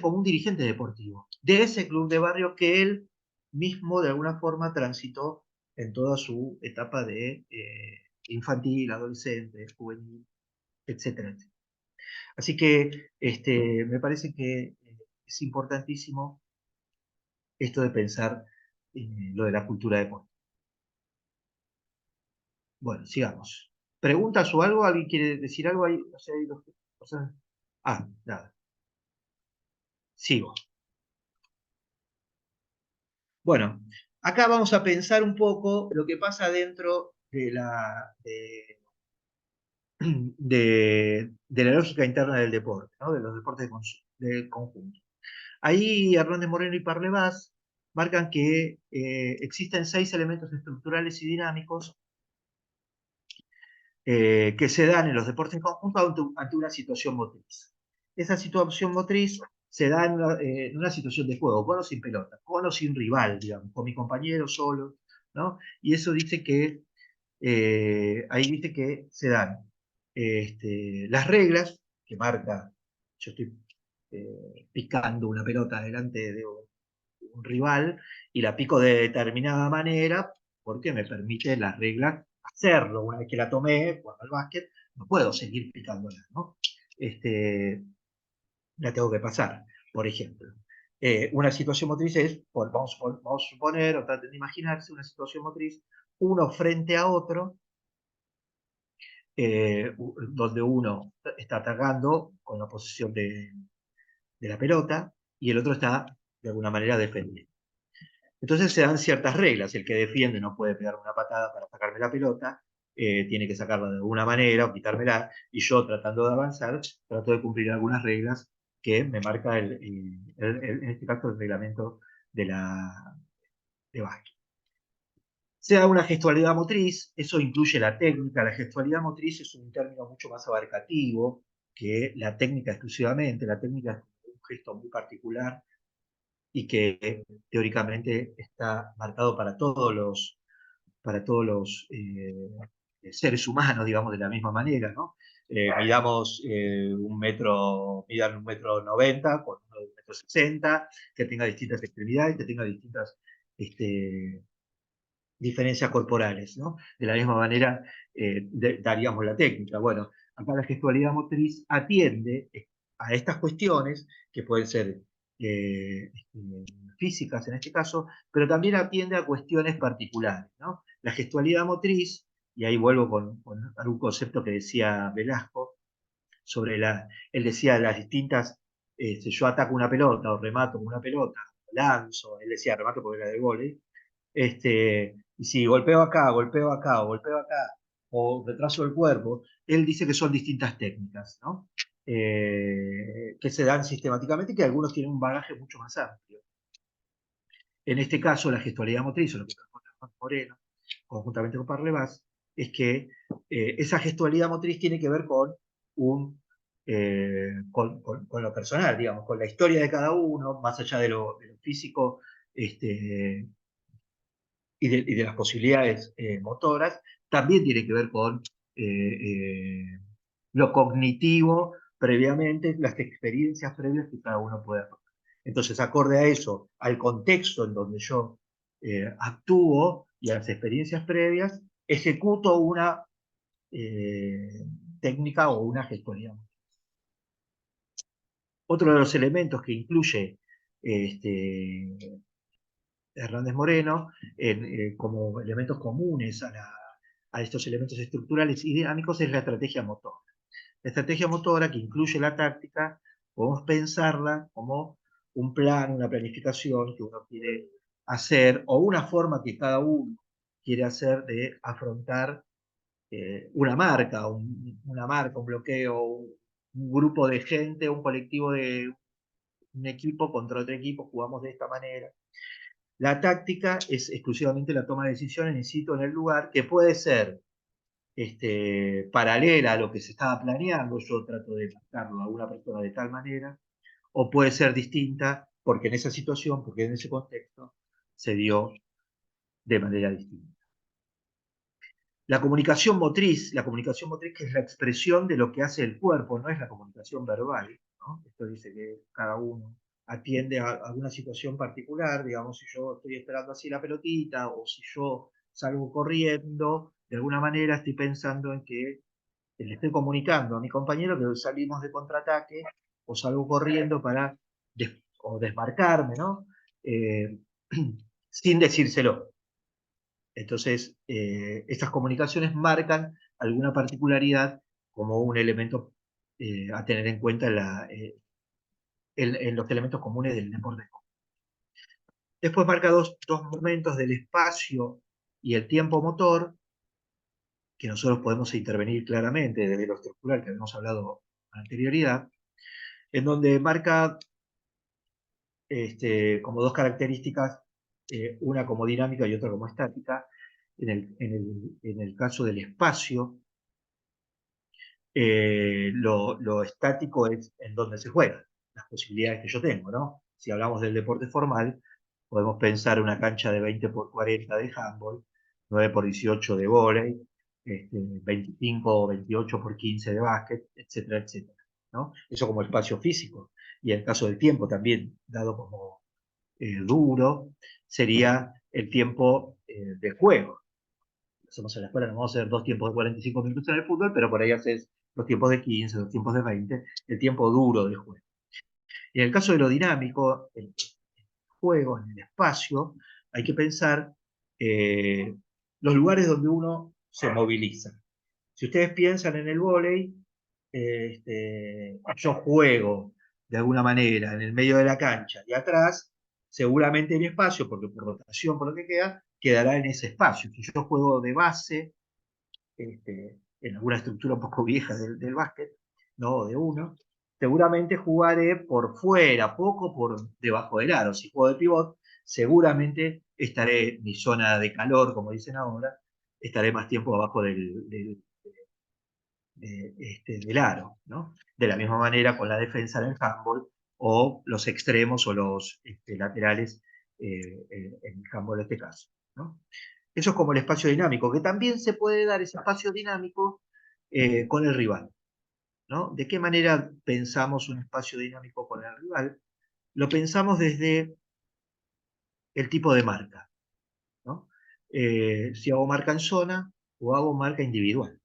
como un dirigente deportivo de ese club de barrio que él mismo de alguna forma transitó en toda su etapa de infantil, adolescente, juvenil, etcétera, etcétera. Así que me parece que es importantísimo esto de pensar lo de la cultura deportiva. Bueno, sigamos. ¿Preguntas o algo? ¿Alguien quiere decir algo ahí? No sé, nada. Sigo. Bueno, acá vamos a pensar un poco lo que pasa dentro de la lógica interna del deporte, ¿no? De los deportes del conjunto. Ahí Hernández Moreno y Parlevás marcan que existen 6 elementos estructurales y dinámicos que se dan en los deportes en conjunto ante una situación motriz. Esa situación motriz se da en una situación de juego, con o sin pelota, con o sin rival, digamos, con mi compañero solo, ¿no? Y eso dice que, ahí dice que se dan las reglas que marca, yo estoy picando una pelota delante de un rival y la pico de determinada manera porque me permite las reglas hacerlo. Una vez que la tomé, cuando al básquet, no puedo seguir picándola, ¿no? La tengo que pasar, por ejemplo. Una situación motriz es, vamos a suponer, o traten de imaginarse una situación motriz, uno frente a otro, donde uno está atacando con la posición de la pelota y el otro está de alguna manera defendiendo. Entonces se dan ciertas reglas. El que defiende no puede pegar una patada para sacarme la pelota, tiene que sacarla de alguna manera o quitármela, y yo tratando de avanzar, trato de cumplir algunas reglas que me marca en este caso el reglamento de básquet. Se da una gestualidad motriz, eso incluye la técnica. La gestualidad motriz es un término mucho más abarcativo que la técnica exclusivamente. La técnica es un gesto muy particular y que teóricamente está marcado para todos los seres humanos, digamos, de la misma manera, ¿no? Midan 1,90 m con uno de 1,60 m, que tenga distintas extremidades, que tenga distintas diferencias corporales, ¿no? De la misma manera daríamos la técnica. Bueno, acá la gestualidad motriz atiende a estas cuestiones que pueden ser físicas en este caso, pero también atiende a cuestiones particulares, ¿no? La gestualidad motriz, y ahí vuelvo con algún concepto que decía Velasco, él decía las distintas, si yo ataco una pelota o remato con una pelota, lanzo, él decía remato porque era de vóley, y si golpeo acá, golpeo acá, o golpeo acá, o retraso el cuerpo, él dice que son distintas técnicas, ¿no? Que se dan sistemáticamente y que algunos tienen un bagaje mucho más amplio. En este caso, la gestualidad motriz, o lo que propone Moreno, conjuntamente con Parlevas, es que esa gestualidad motriz tiene que ver con lo personal, digamos, con la historia de cada uno, más allá de lo físico, y de las posibilidades motoras, también tiene que ver con lo cognitivo previamente, las experiencias previas que cada uno puede hacer. Entonces, acorde a eso, al contexto en donde yo actúo y a las experiencias previas, ejecuto una técnica o una gestualidad. Otro de los elementos que incluye Hernández Moreno como elementos comunes a estos elementos estructurales y dinámicos es la estrategia motora. La estrategia motora, que incluye la táctica, podemos pensarla como un plan, una planificación que uno quiere hacer, o una forma que cada uno quiere hacer de afrontar una marca, un bloqueo, un grupo de gente, un colectivo de un equipo contra otro equipo, jugamos de esta manera. La táctica es exclusivamente la toma de decisiones in situ en el lugar, que puede ser paralela a lo que se estaba planeando, yo trato de marcarlo a una persona de tal manera, o puede ser distinta porque en esa situación, porque en ese contexto, se dio de manera distinta. La comunicación motriz que es la expresión de lo que hace el cuerpo, no es la comunicación verbal, ¿no? Esto dice que cada uno atiende a alguna situación particular, digamos, si yo estoy esperando así la pelotita, o si yo salgo corriendo, de alguna manera estoy pensando en que le estoy comunicando a mi compañero que salimos de contraataque, o salgo corriendo para desmarcarme, ¿no? Sin decírselo. Entonces, estas comunicaciones marcan alguna particularidad como un elemento a tener en cuenta en los elementos comunes del deporte. Después marca dos momentos del espacio y el tiempo motor, que nosotros podemos intervenir claramente desde lo estructural que habíamos hablado con anterioridad, en donde marca como dos características, una como dinámica y otra como estática. En el caso del espacio, lo estático es en donde se juega, las posibilidades que yo tengo, ¿no? Si hablamos del deporte formal, podemos pensar una cancha de 20 por 40 de handball, 9 por 18 de vóley, 25 o 28 por 15 de básquet, etcétera, etcétera, ¿no? Eso como espacio físico. Y en el caso del tiempo también, dado como duro, sería el tiempo de juego. Hacemos en la escuela, no vamos a hacer 2 tiempos de 45 minutos en el fútbol, pero por ahí haces 2 tiempos de 15, 2 tiempos de 20, el tiempo duro del juego. Y en el caso de lo dinámico, el juego, en el espacio, hay que pensar los lugares donde uno se moviliza. Si ustedes piensan en el vóley, yo juego de alguna manera en el medio de la cancha y atrás, seguramente el espacio, porque por rotación, por lo que queda, quedará en ese espacio. Si yo juego de base, en alguna estructura un poco vieja del básquet, ¿no? De uno, seguramente jugaré por fuera, poco por debajo del aro. Si juego de pivot, seguramente estaré en mi zona de calor, como dicen ahora, estaré más tiempo abajo del aro, ¿no? De la misma manera con la defensa del handball o los extremos o los laterales en el handball en este caso, ¿no? Eso es como el espacio dinámico, que también se puede dar ese espacio dinámico con el rival, ¿no? ¿De qué manera pensamos un espacio dinámico con el rival? Lo pensamos desde el tipo de marca, ¿no? Si hago marca en zona o hago marca individual,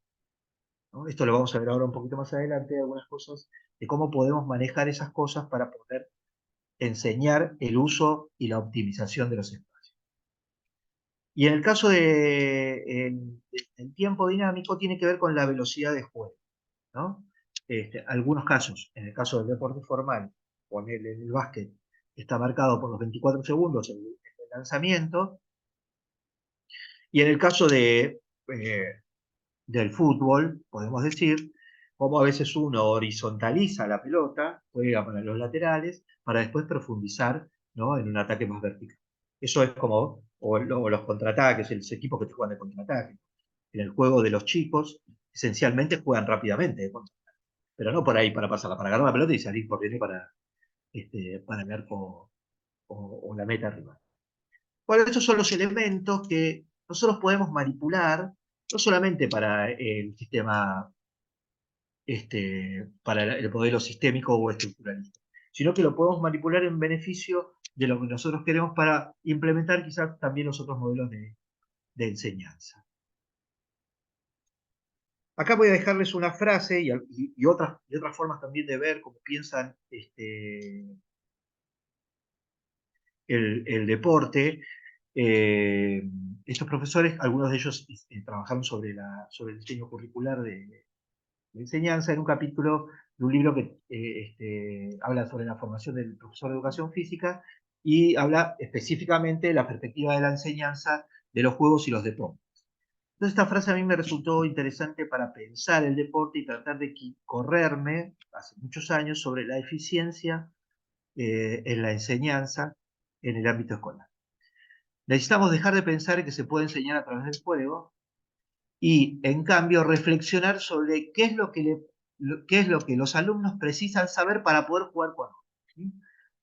¿no? Esto lo vamos a ver ahora un poquito más adelante, algunas cosas de cómo podemos manejar esas cosas para poder enseñar el uso y la optimización de los espacios. Y en el caso del tiempo dinámico tiene que ver con la velocidad de juego, ¿no? Algunos casos, en el caso del deporte formal o en el básquet, está marcado por los 24 segundos el lanzamiento, y en el caso del fútbol, podemos decir, cómo a veces uno horizontaliza la pelota, juega para los laterales, para después profundizar, ¿no? En un ataque más vertical. Eso es como, o los contraataques, los equipos que te juegan de contraataque. En el juego de los chicos, esencialmente juegan rápidamente de contraataque, pero no por ahí para pasarla, para agarrar la pelota y salir corriendo para el arco o la meta arriba. Bueno, estos son los elementos que nosotros podemos manipular, no solamente para el sistema, para el modelo sistémico o estructuralista, sino que lo podemos manipular en beneficio de lo que nosotros queremos para implementar quizás también los otros modelos de enseñanza. Acá voy a dejarles una frase y otras formas también de ver cómo piensan el deporte. Estos profesores, algunos de ellos trabajaron sobre el diseño curricular de enseñanza en un capítulo de un libro que habla sobre la formación del profesor de educación física y habla específicamente de la perspectiva de la enseñanza de los juegos y los deportes. Entonces esta frase a mí me resultó interesante para pensar el deporte y tratar de correrme hace muchos años sobre la eficiencia en la enseñanza en el ámbito escolar. Necesitamos dejar de pensar en que se puede enseñar a través del juego y, en cambio, reflexionar sobre qué es lo que los alumnos precisan saber para poder jugar con otros, ¿sí?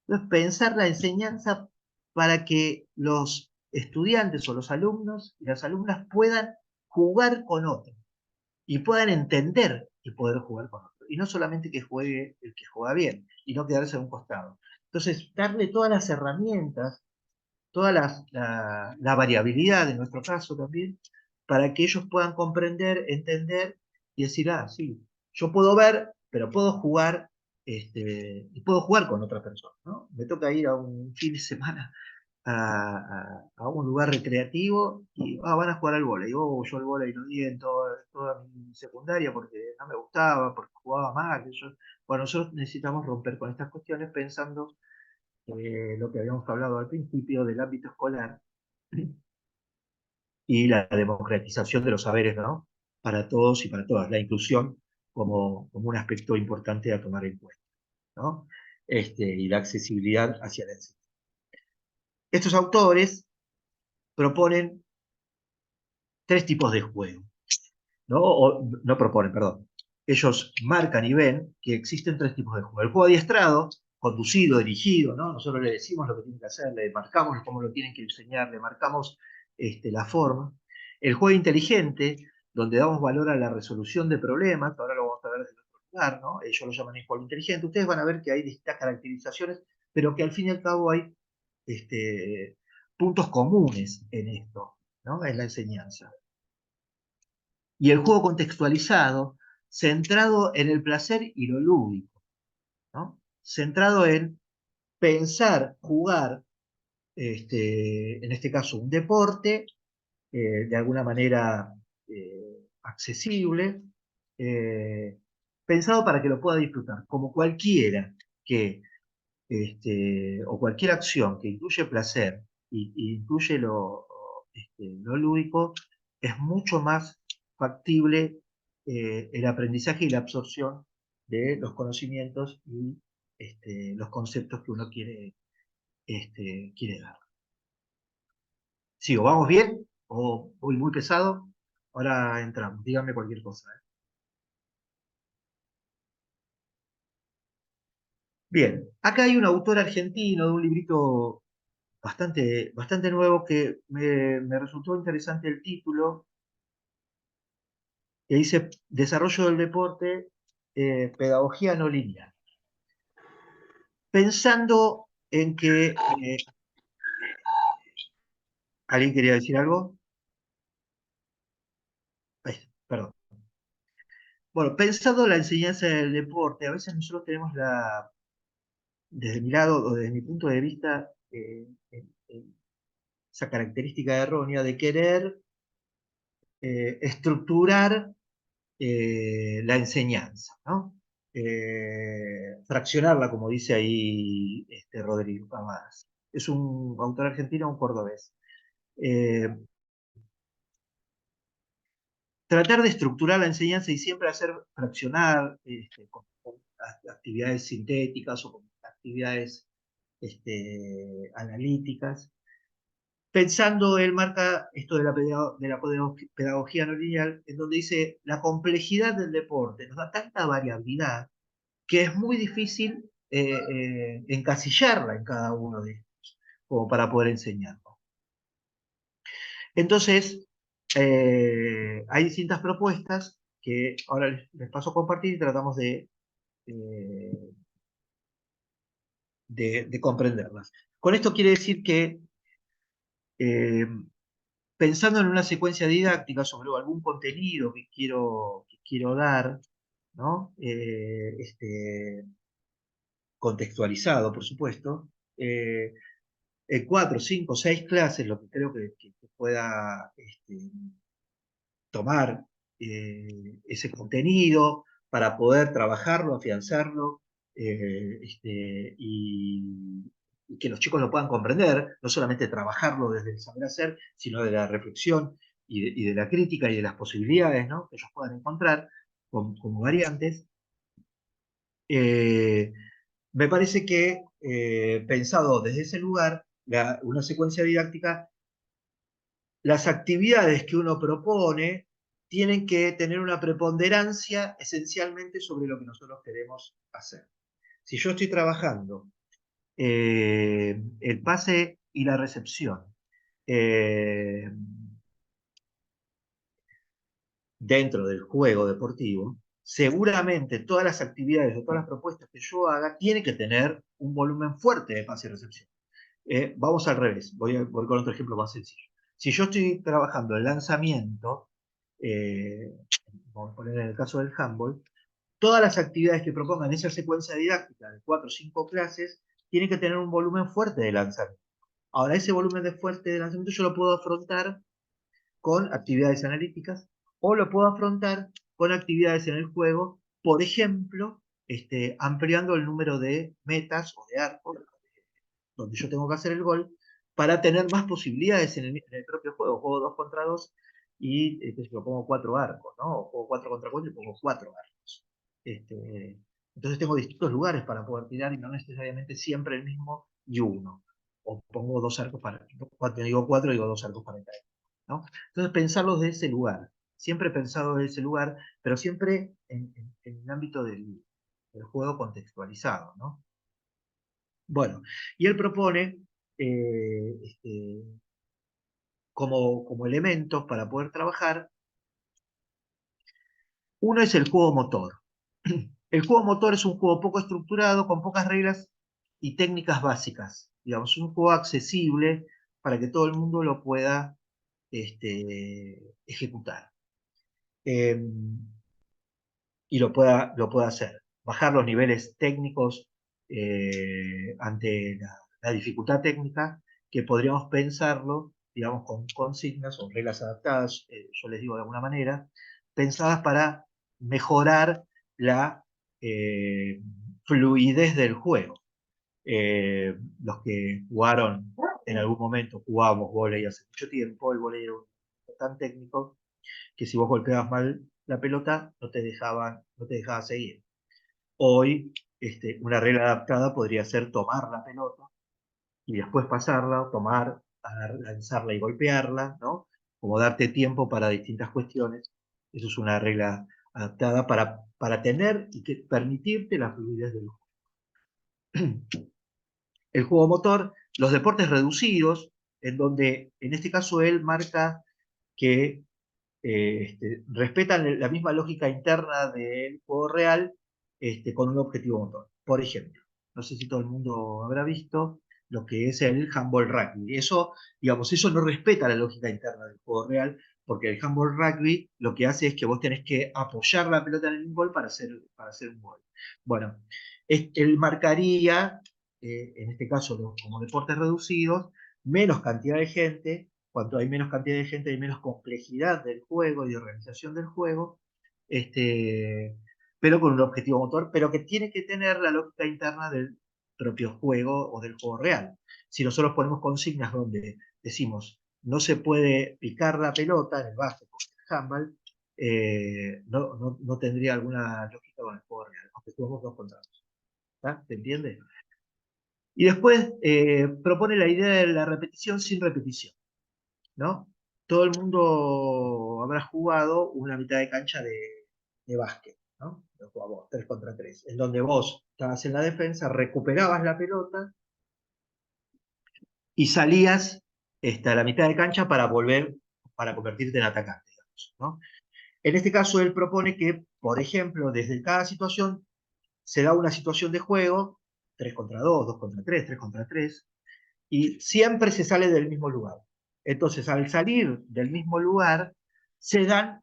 Entonces, pensar la enseñanza para que los estudiantes o los alumnos y las alumnas puedan jugar con otros y puedan entender y poder jugar con otros. Y no solamente que juegue el que juega bien y no quedarse a un costado. Entonces, darle todas las herramientas, toda la variabilidad en nuestro caso también, para que ellos puedan comprender, entender y decir, ah, sí, yo puedo ver, pero puedo jugar, y puedo jugar con otra persona, ¿no? Me toca ir a un fin de semana a un lugar recreativo y van a jugar al vóley. Yo al vóley no di en toda mi secundaria porque no me gustaba, porque jugaba mal. Bueno, nosotros necesitamos romper con estas cuestiones pensando lo que habíamos hablado al principio del ámbito escolar y la democratización de los saberes, ¿no? Para todos y para todas, la inclusión como un aspecto importante a tomar en cuenta, ¿no? Y la accesibilidad hacia la enseñanza. Estos autores proponen tres tipos de juego, ¿no? No proponen, perdón. Ellos marcan y ven que existen tres tipos de juego. El juego adiestrado, conducido, dirigido, ¿no? Nosotros le decimos lo que tienen que hacer, le marcamos cómo lo tienen que enseñar, le marcamos la forma. El juego inteligente, donde damos valor a la resolución de problemas, ahora lo vamos a ver desde otro lugar, ¿no? Ellos lo llaman el juego inteligente. Ustedes van a ver que hay distintas caracterizaciones, pero que al fin y al cabo hay puntos comunes en esto, ¿no? En la enseñanza. Y el juego contextualizado, centrado en el placer y lo lúdico, ¿no? centrado en pensar, jugar, en este caso un deporte, de alguna manera accesible, pensado para que lo pueda disfrutar, como cualquiera que, o cualquier acción que incluye placer y incluye lo lúdico, es mucho más factible el aprendizaje y la absorción de los conocimientos y los conceptos que uno quiere dar. Sigo, ¿vamos bien? ¿O voy muy pesado? Ahora entramos, díganme cualquier cosa. Bien, acá hay un autor argentino de un librito bastante nuevo que me resultó interesante el título, que dice Desarrollo del deporte, pedagogía no lineal. Pensando en que... ¿alguien quería decir algo? Ay, perdón. Bueno, pensando en la enseñanza del deporte, a veces nosotros tenemos desde mi lado o desde mi punto de vista, esa característica errónea de querer estructurar la enseñanza, ¿no? Fraccionarla, como dice ahí Rodrigo Camadas. Es un autor argentino, un cordobés. Eh, Tratar de estructurar la enseñanza y siempre hacer fraccionar con actividades sintéticas o con actividades analíticas. Pensando, él marca esto de la pedagogía no lineal, en donde dice, la complejidad del deporte nos da tanta variabilidad que es muy difícil encasillarla en cada uno de estos, como para poder enseñarlo. Entonces, hay distintas propuestas que ahora les paso a compartir y tratamos eh, de comprenderlas. Con esto quiere decir que eh, pensando en una secuencia didáctica sobre algún contenido que quiero dar, ¿no? Contextualizado, por supuesto, en 4, 5, 6 clases, lo que creo que pueda tomar ese contenido para poder trabajarlo, afianzarlo, y que los chicos lo puedan comprender, no solamente trabajarlo desde el saber hacer, sino de la reflexión y de la crítica y de las posibilidades, ¿no?, que ellos puedan encontrar como variantes. Eh, Me parece que, pensado desde ese lugar, una secuencia didáctica, las actividades que uno propone tienen que tener una preponderancia esencialmente sobre lo que nosotros queremos hacer. Si yo estoy trabajando el pase y la recepción eh, dentro del juego deportivo, seguramente todas las actividades o todas las propuestas que yo haga tienen que tener un volumen fuerte de pase y recepción. Vamos al revés, voy con otro ejemplo más sencillo. Si yo estoy trabajando el lanzamiento, vamos a poner en el caso del handball, todas las actividades que propongan esa secuencia didáctica de 4 o 5 clases tienen que tener un volumen fuerte de lanzamiento. Ahora, ese volumen fuerte de lanzamiento yo lo puedo afrontar con actividades analíticas o lo puedo afrontar con actividades en el juego, por ejemplo, ampliando el número de metas o de arcos donde yo tengo que hacer el gol, para tener más posibilidades en el propio juego. Juego 2 contra 2 y yo pongo 4 arcos, ¿no? O juego 4 contra 4 y pongo 4 arcos. Entonces tengo distintos lugares para poder tirar y no necesariamente siempre el mismo y uno. O pongo 2 arcos cuando digo 4, digo 2 arcos para cada uno, ¿no? Entonces pensarlos de ese lugar. Siempre pensado de ese lugar, pero siempre en el ámbito del juego contextualizado, ¿no? Bueno, y él propone como elementos para poder trabajar, uno es el juego motor. El juego motor es un juego poco estructurado, con pocas reglas y técnicas básicas. Digamos, un juego accesible para que todo el mundo lo pueda ejecutar. Y lo pueda hacer. Bajar los niveles técnicos ante la dificultad técnica, que podríamos pensarlo, digamos, con consignas o reglas adaptadas, yo les digo de alguna manera, pensadas para mejorar la fluidez del juego. Los que jugaron en algún momento, jugábamos vóley hace mucho tiempo, el vóley era tan técnico que si vos golpeabas mal la pelota no te dejaba seguir. Hoy una regla adaptada podría ser tomar la pelota y después pasarla, tomar, lanzarla y golpearla, ¿no? Como darte tiempo para distintas cuestiones. Eso es una regla adaptada para tener y permitirte la fluidez del juego. El juego motor, los deportes reducidos, en donde en este caso él marca que respetan la misma lógica interna del juego real con un objetivo motor. Por ejemplo, no sé si todo el mundo habrá visto lo que es el handball rugby. Eso, digamos, eso no respeta la lógica interna del juego real, porque el handball rugby lo que hace es que vos tenés que apoyar la pelota en el gol para hacer un gol. Bueno, él marcaría, en este caso como deportes reducidos, menos cantidad de gente. Cuanto hay menos cantidad de gente, hay menos complejidad del juego y de organización del juego, pero con un objetivo motor, pero que tiene que tener la lógica interna del propio juego o del juego real. Si nosotros ponemos consignas donde decimos no se puede picar la pelota en el básquet o en el handball, no tendría alguna lógica con el juego real, aunque jugamos 2 contra 2. ¿Se entiende? Y después propone la idea de la repetición sin repetición, ¿no? Todo el mundo habrá jugado una mitad de cancha de básquet, ¿no? Lo jugamos 3 contra 3, en donde vos estabas en la defensa, recuperabas la pelota y salías a la mitad de cancha para volver, para convertirte en atacante, digamos, ¿no? En este caso, él propone que, por ejemplo, desde cada situación se da una situación de juego, 3 contra 2, 2 contra 3, 3 contra 3, y siempre se sale del mismo lugar. Entonces, al salir del mismo lugar, se dan,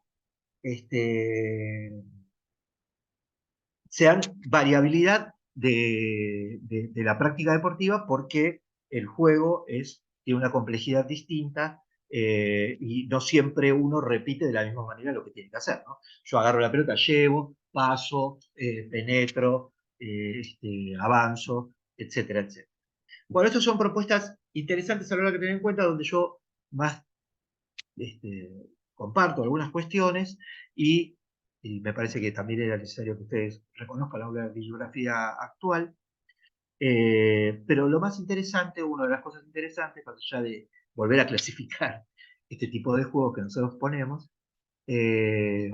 se dan variabilidad de la práctica deportiva porque el juego tiene una complejidad distinta y no siempre uno repite de la misma manera lo que tiene que hacer, ¿no? Yo agarro la pelota, llevo, paso, penetro, avanzo, etcétera, etcétera. Bueno, estas son propuestas interesantes a la hora que tener en cuenta, donde yo más este, comparto algunas cuestiones y me parece que también era necesario que ustedes reconozcan la bibliografía actual. Pero lo más interesante, una de las cosas interesantes, más allá de volver a clasificar este tipo de juegos que nosotros ponemos, eh,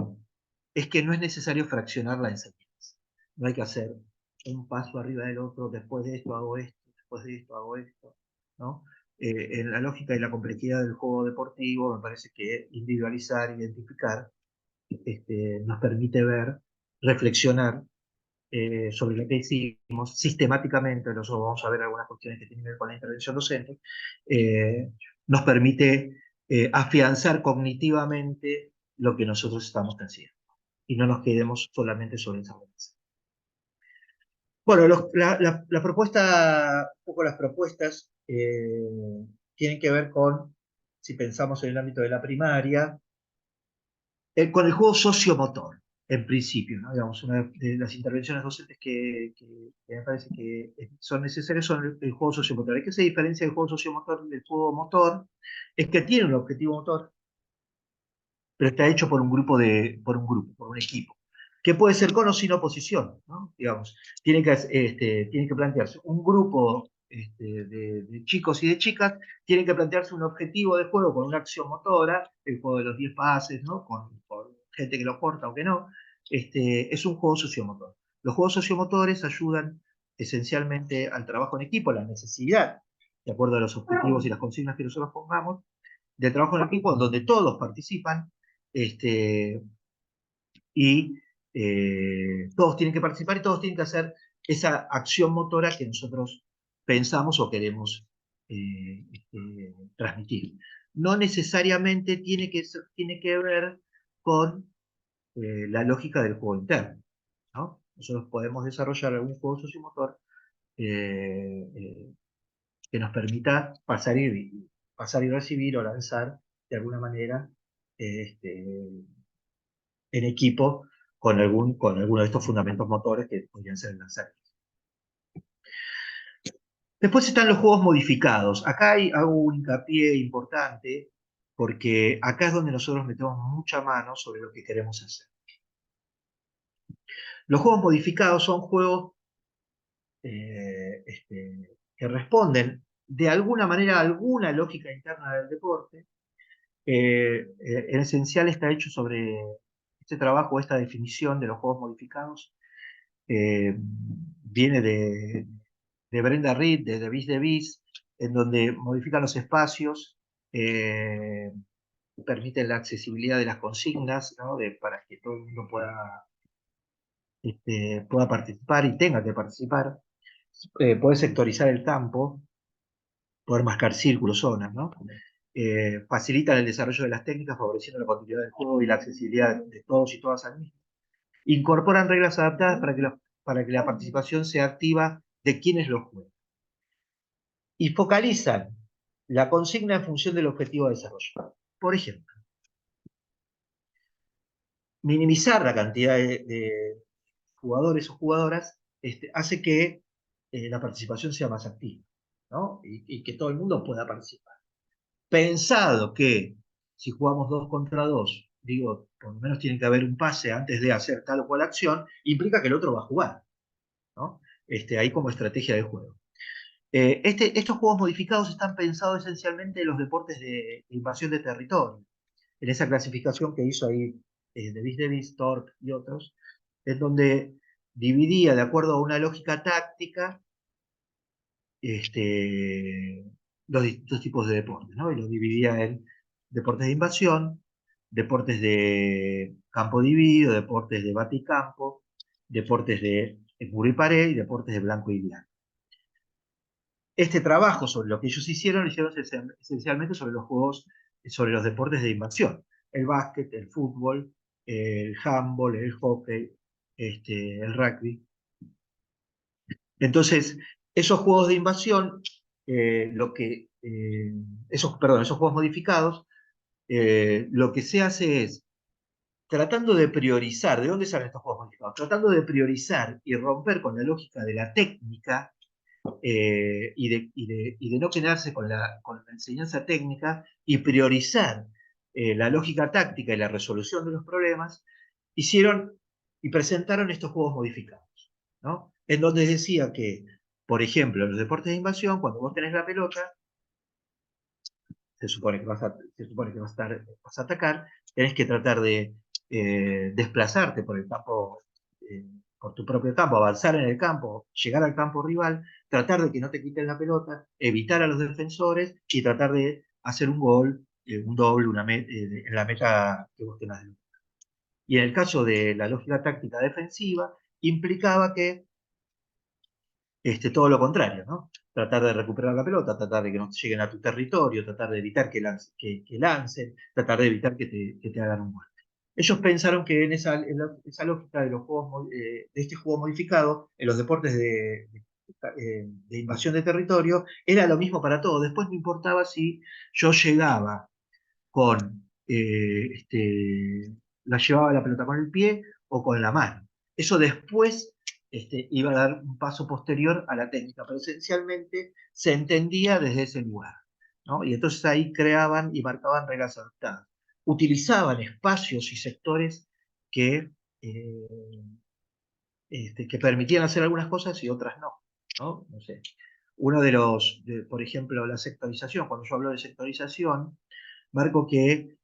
es que no es necesario fraccionar la enseñanza. No hay que hacer un paso arriba del otro, después de esto hago esto, después de esto hago esto, ¿no? En la lógica y la complejidad del juego deportivo, me parece que individualizar, identificar, nos permite ver, reflexionar sobre lo que hicimos sistemáticamente. Nosotros vamos a ver algunas cuestiones que tienen que ver con la intervención docente, nos permite afianzar cognitivamente lo que nosotros estamos haciendo y no nos quedemos solamente sobre esa base. Bueno, la propuesta, un poco las propuestas tienen que ver con, si pensamos en el ámbito de la primaria, con el juego sociomotor, en principio, ¿no? Digamos, una de las intervenciones docentes que me parece que son necesarias son el juego sociomotor. ¿Hay que se diferencia del juego sociomotor del juego motor? Es que tiene un objetivo motor, pero está hecho por un grupo, por un equipo, que puede ser con o sin oposición, ¿no? Digamos, tiene que plantearse un grupo de chicos y de chicas, tienen que plantearse un objetivo de juego con una acción motora, el juego de los 10 pases, ¿no? Con gente que lo corta o que no, es un juego sociomotor. Los juegos sociomotores ayudan esencialmente al trabajo en equipo, a la necesidad, de acuerdo a los objetivos y las consignas que nosotros pongamos, de trabajo en equipo donde todos participan este, y todos tienen que participar y todos tienen que hacer esa acción motora que nosotros pensamos o queremos transmitir. No necesariamente tiene que ver con la lógica del juego interno, ¿no? Nosotros podemos desarrollar algún juego sociomotor que nos permita pasar y recibir o lanzar de alguna manera en equipo con alguno de estos fundamentos motores que podrían ser el lanzar. Después están los juegos modificados. Acá hago un hincapié importante porque acá es donde nosotros metemos mucha mano sobre lo que queremos hacer. Los juegos modificados son juegos que responden de alguna manera a alguna lógica interna del deporte. En esencial está hecho sobre este trabajo, esta definición de los juegos modificados. Viene de Brenda Reed, de Bis de Bis, en donde modifican los espacios, permiten la accesibilidad de las consignas, ¿no? Para que todo el mundo pueda participar y tenga que participar. Poder sectorizar el campo, poder marcar círculos, zonas, ¿no? Facilitan el desarrollo de las técnicas, favoreciendo la continuidad del juego y la accesibilidad de todos y todas al mismo. Incorporan reglas adaptadas para que la participación sea activa de quienes lo juegan. Y focalizan la consigna en función del objetivo de desarrollo. Por ejemplo, minimizar la cantidad de jugadores o jugadoras hace que la participación sea más activa, ¿no? Y que todo el mundo pueda participar. Pensado que si jugamos 2 contra 2, digo, por lo menos tiene que haber un pase antes de hacer tal o cual acción, implica que el otro va a jugar, ¿no? Ahí como estrategia de juego. Estos juegos modificados están pensados esencialmente en los deportes de invasión de territorio, en esa clasificación que hizo ahí Davis, Thorpe y otros, en donde dividía de acuerdo a una lógica táctica los distintos tipos de deportes, ¿no? Y los dividía en deportes de invasión, deportes de campo dividido, deportes de bate y campo, deportes de muro y pared y deportes de blanco y blanco. Este trabajo sobre lo que ellos hicieron, lo hicieron esencialmente sobre los juegos, sobre los deportes de invasión. El básquet, el fútbol, el handball, el hockey, el rugby. Entonces, esos juegos de invasión, esos juegos modificados, lo que se hace es, tratando de priorizar, ¿de dónde salen estos juegos modificados? Tratando de priorizar y romper con la lógica de la técnica y de no quedarse con la enseñanza técnica y priorizar la lógica táctica y la resolución de los problemas, hicieron y presentaron estos juegos modificados, ¿no? En donde decía que, por ejemplo, en los deportes de invasión, cuando vos tenés la pelota, se supone que vas a atacar, tenés que tratar de desplazarte por el campo, por tu propio campo, avanzar en el campo, llegar al campo rival, tratar de que no te quiten la pelota, evitar a los defensores y tratar de hacer un gol, un doble, en la meta que vos tengas. Y en el caso de la lógica táctica defensiva, implicaba que todo lo contrario, ¿no? Tratar de recuperar la pelota, tratar de que no lleguen a tu territorio, tratar de evitar que lancen, tratar de evitar que te hagan un gol. Ellos pensaron que en esa lógica de los juegos, de este juego modificado, en los deportes de invasión de territorio, era lo mismo para todos. Después no importaba si yo llegaba con, la llevaba la pelota con el pie o con la mano. Eso después iba a dar un paso posterior a la técnica, pero esencialmente se entendía desde ese lugar, ¿no? Y entonces ahí creaban y marcaban reglas adaptadas. Utilizaban espacios y sectores que, que permitían hacer algunas cosas y otras no, ¿no? No sé. Uno por ejemplo, la sectorización. Cuando yo hablo de sectorización, marco que,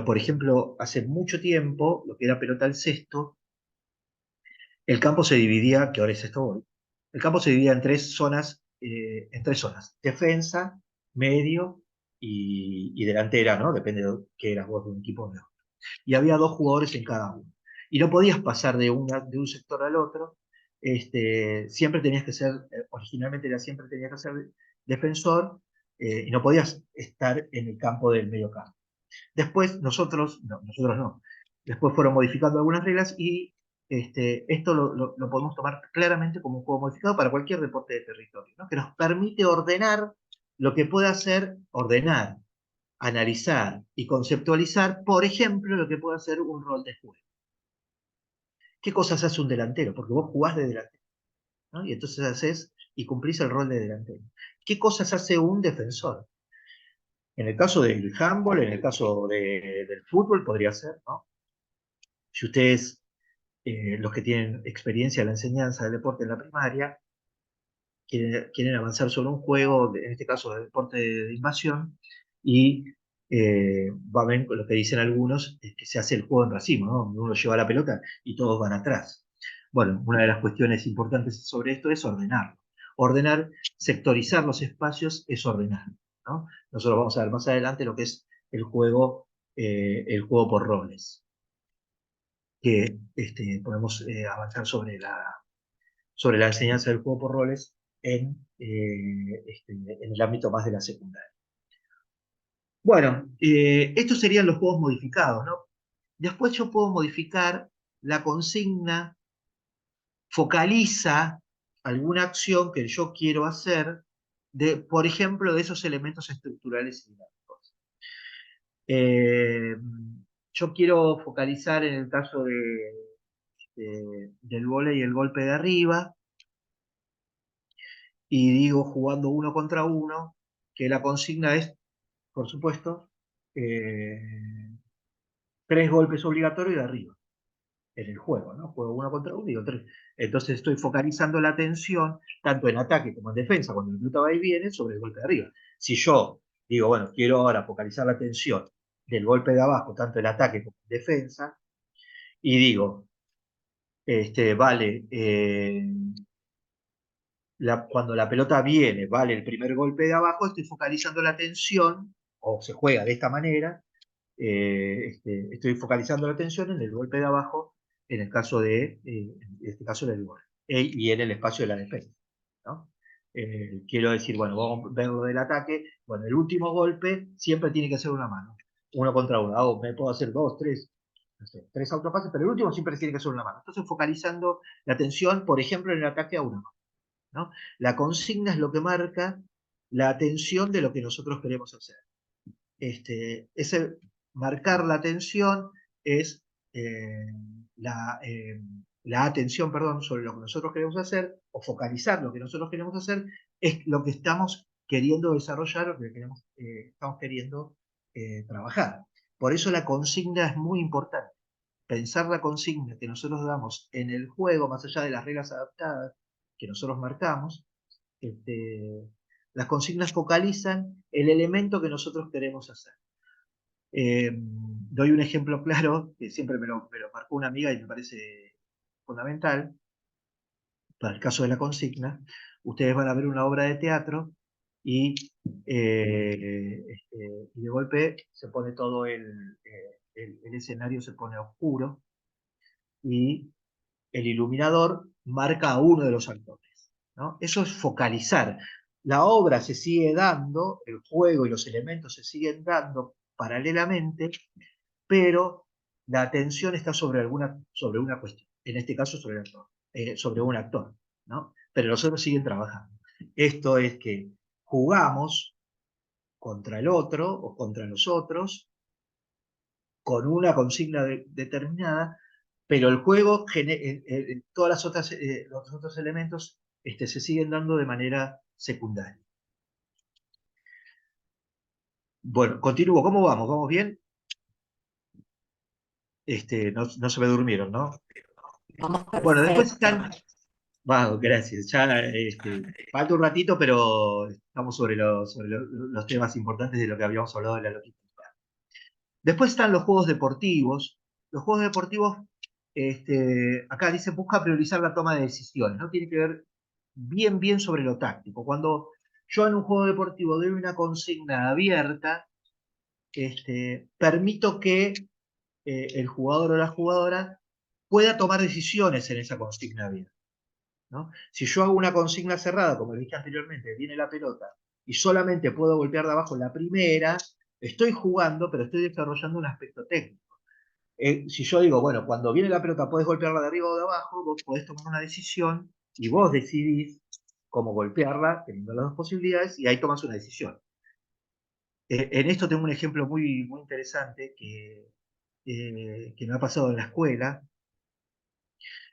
por ejemplo, hace mucho tiempo, lo que era pelota al cesto, el campo se dividía, que ahora es esto hoy, el campo se dividía en tres zonas, defensa, medio y delantera, ¿no? Depende de qué eras vos de un equipo o de otro. Y había 2 jugadores en cada uno. Y no podías pasar de un sector al otro, siempre tenías que ser, originalmente siempre tenías que ser defensor, y no podías estar en el campo del medio campo. Después nosotros no. Después fueron modificando algunas reglas y esto lo podemos tomar claramente como un juego modificado para cualquier deporte de territorio, ¿no? Que nos permite ordenar lo que puede hacer, ordenar, analizar y conceptualizar, por ejemplo, lo que puede hacer un rol de juego. ¿Qué cosas hace un delantero? Porque vos jugás de delantero, ¿no? Y entonces haces y cumplís el rol de delantero. ¿Qué cosas hace un defensor? En el caso del handball, en el caso del fútbol, podría ser, ¿no? Si ustedes, los que tienen experiencia en la enseñanza del deporte en la primaria, quieren avanzar sobre un juego, en este caso de deporte de invasión, y va a ver lo que dicen algunos, es que se hace el juego en racimo, ¿no? Uno lleva la pelota y todos van atrás. Bueno, una de las cuestiones importantes sobre esto es ordenarlo. Ordenar, sectorizar los espacios es ordenar, ¿no? Nosotros vamos a ver más adelante lo que es el juego por roles, que podemos avanzar sobre la enseñanza del juego por roles en el ámbito más de la secundaria. Bueno, estos serían los juegos modificados, ¿no? Después yo puedo modificar la consigna, focaliza alguna acción que yo quiero hacer, por ejemplo, de esos elementos estructurales y dinámicos. Yo quiero focalizar en el caso del vóley y el golpe de arriba, y digo jugando uno contra uno, que la consigna es, por supuesto, 3 golpes obligatorios de arriba en el juego, ¿no? Juego uno contra uno y digo 3. Entonces estoy focalizando la atención, tanto en ataque como en defensa, cuando el pelota va y viene, sobre el golpe de arriba. Si yo digo, bueno, quiero ahora focalizar la atención del golpe de abajo, tanto en ataque como en defensa, y digo, vale, cuando la pelota viene, vale el primer golpe de abajo, estoy focalizando la atención, o se juega de esta manera, estoy focalizando la atención en el golpe de abajo, en el caso en este caso del gol, y en el espacio de la defensa, ¿no? Quiero decir, bueno, vamos a ver lo del ataque, bueno, el último golpe siempre tiene que ser una mano, uno contra uno, me puedo hacer 2, 3, no sé, 3 autopases, pero el último siempre tiene que ser una mano. Entonces focalizando la atención, por ejemplo, en el ataque a una mano, ¿no? La consigna es lo que marca la atención de lo que nosotros queremos hacer. Ese marcar la atención es eh, la, eh, la atención, perdón, sobre lo que nosotros queremos hacer, o focalizar lo que nosotros queremos hacer, es lo que estamos queriendo desarrollar, lo que estamos queriendo trabajar. Por eso la consigna es muy importante. Pensar la consigna que nosotros damos en el juego, más allá de las reglas adaptadas que nosotros marcamos, las consignas focalizan el elemento que nosotros queremos hacer. Doy un ejemplo claro, que siempre me lo marcó una amiga y me parece fundamental, para el caso de la consigna. Ustedes van a ver una obra de teatro y, y de golpe se pone todo el escenario se pone oscuro y el iluminador marca a uno de los actores, ¿no? Eso es focalizar. La obra se sigue dando, el juego y los elementos se siguen dando paralelamente, pero la atención está sobre una cuestión, en este caso sobre un actor, ¿no? Pero los otros siguen trabajando. Esto es que jugamos contra el otro o contra los otros con una consigna determinada, pero el juego, todas los otros elementos se siguen dando de manera secundaria. Bueno, continúo. ¿Cómo vamos? ¿Vamos bien? No se me durmieron, ¿no? Vamos Bueno, después perfecto. están... Wow, gracias. Ya falta un ratito, pero estamos los temas importantes de lo que habíamos hablado de la logística. Después están los juegos deportivos. Los juegos deportivos, acá dice, busca priorizar la toma de decisiones, ¿no? Tiene que ver bien sobre lo táctico. Cuando yo en un juego deportivo doy una consigna abierta, permito que el jugador o la jugadora pueda tomar decisiones en esa consigna abierta, ¿no? Si yo hago una consigna cerrada, como le dije anteriormente, viene la pelota y solamente puedo golpear de abajo la primera, estoy jugando, pero estoy desarrollando un aspecto técnico. Si yo digo, bueno, cuando viene la pelota podés golpearla de arriba o de abajo, vos podés tomar una decisión y vos decidís cómo golpearla, teniendo las dos posibilidades, y ahí tomas una decisión. En esto tengo un ejemplo muy, muy interesante que me ha pasado en la escuela,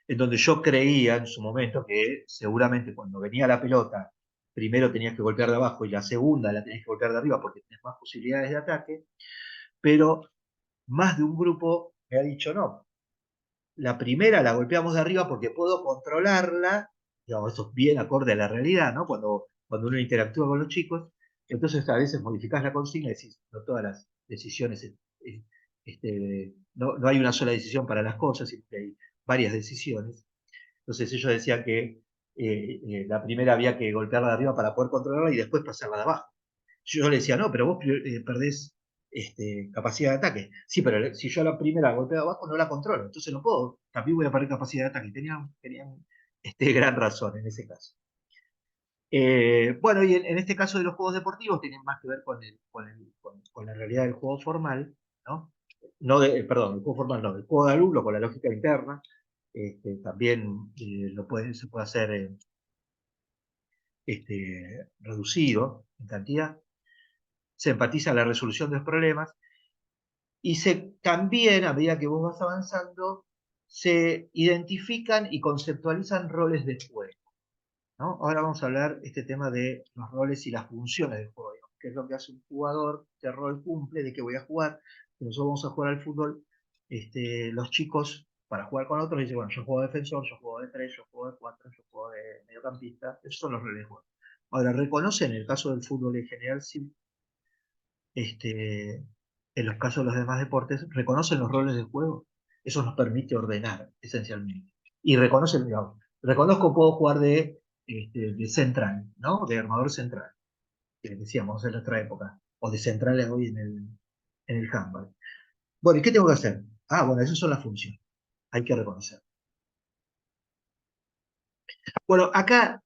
en donde yo creía en su momento que seguramente cuando venía la pelota, primero tenías que golpear de abajo y la segunda la tenías que golpear de arriba porque tenés más posibilidades de ataque, pero más de un grupo me ha dicho no. La primera la golpeamos de arriba porque puedo controlarla, digamos, eso es bien acorde a la realidad, ¿no? Cuando uno interactúa con los chicos, entonces a veces modificás la consigna y decís, no todas las decisiones, no hay una sola decisión para las cosas, sino que hay varias decisiones. Entonces ellos decían que la primera había que golpearla de arriba para poder controlarla y después pasarla de abajo. Yo le decía, no, pero vos perdés capacidad de ataque. Sí, pero si yo la primera golpeo abajo no la controlo, entonces no puedo, también voy a perder capacidad de ataque. Tenían gran razón en ese caso. Bueno, y en este caso de los juegos deportivos tienen más que ver con la realidad del juego formal, ¿no? Perdón, el juego formal no, el juego de alumno con la lógica interna, también se puede hacer reducido en cantidad, se empatiza la resolución de los problemas y también, a medida que vos vas avanzando, se identifican y conceptualizan roles de juego, ¿no? Ahora vamos a hablar este tema de los roles y las funciones del juego, digamos, qué es lo que hace un jugador, qué rol cumple, de qué voy a jugar. Si nosotros vamos a jugar al fútbol, los chicos, para jugar con otros, dicen, bueno, yo juego de defensor, yo juego de 3, yo juego de 4, yo juego de mediocampista, esos son los roles de juego. Ahora, reconocen, en el caso del fútbol en general, sí, en los casos de los demás deportes, reconocen los roles de juego. Eso nos permite ordenar, esencialmente. Y reconocen, digamos, reconozco puedo jugar de central, ¿no? De armador central, que decíamos en nuestra época, o de central hoy en el handball. Bueno, ¿y qué tengo que hacer? Ah, bueno, esas son las funciones. Hay que reconocer. Bueno, acá,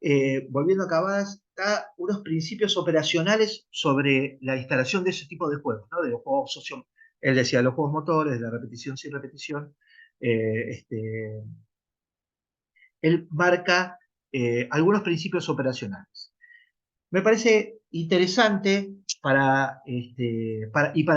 volviendo a Cabadas, está unos principios operacionales sobre la instalación de ese tipo de juegos, ¿no? De los juegos él decía, los juegos motores, de la repetición sin repetición. Él marca algunos principios operacionales. Me parece interesante para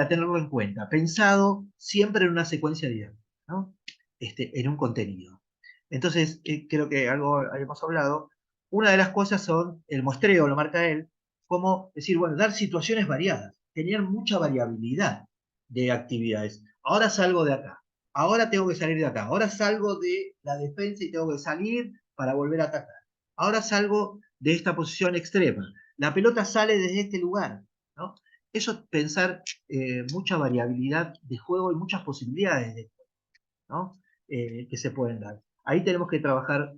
tenerlo en cuenta, pensado siempre en una secuencia didáctica, ¿no? En un contenido. Entonces, creo que algo habíamos hablado. Una de las cosas son el muestreo, lo marca él, como decir, bueno, dar situaciones variadas, tener mucha variabilidad de actividades. Ahora salgo de acá, ahora tengo que salir de acá, ahora salgo de la defensa y tengo que salir para volver a atacar. Ahora salgo de esta posición extrema. La pelota sale desde este lugar, ¿no? Eso es pensar mucha variabilidad de juego y muchas posibilidades de juego, ¿no? Que se pueden dar. Ahí tenemos que trabajar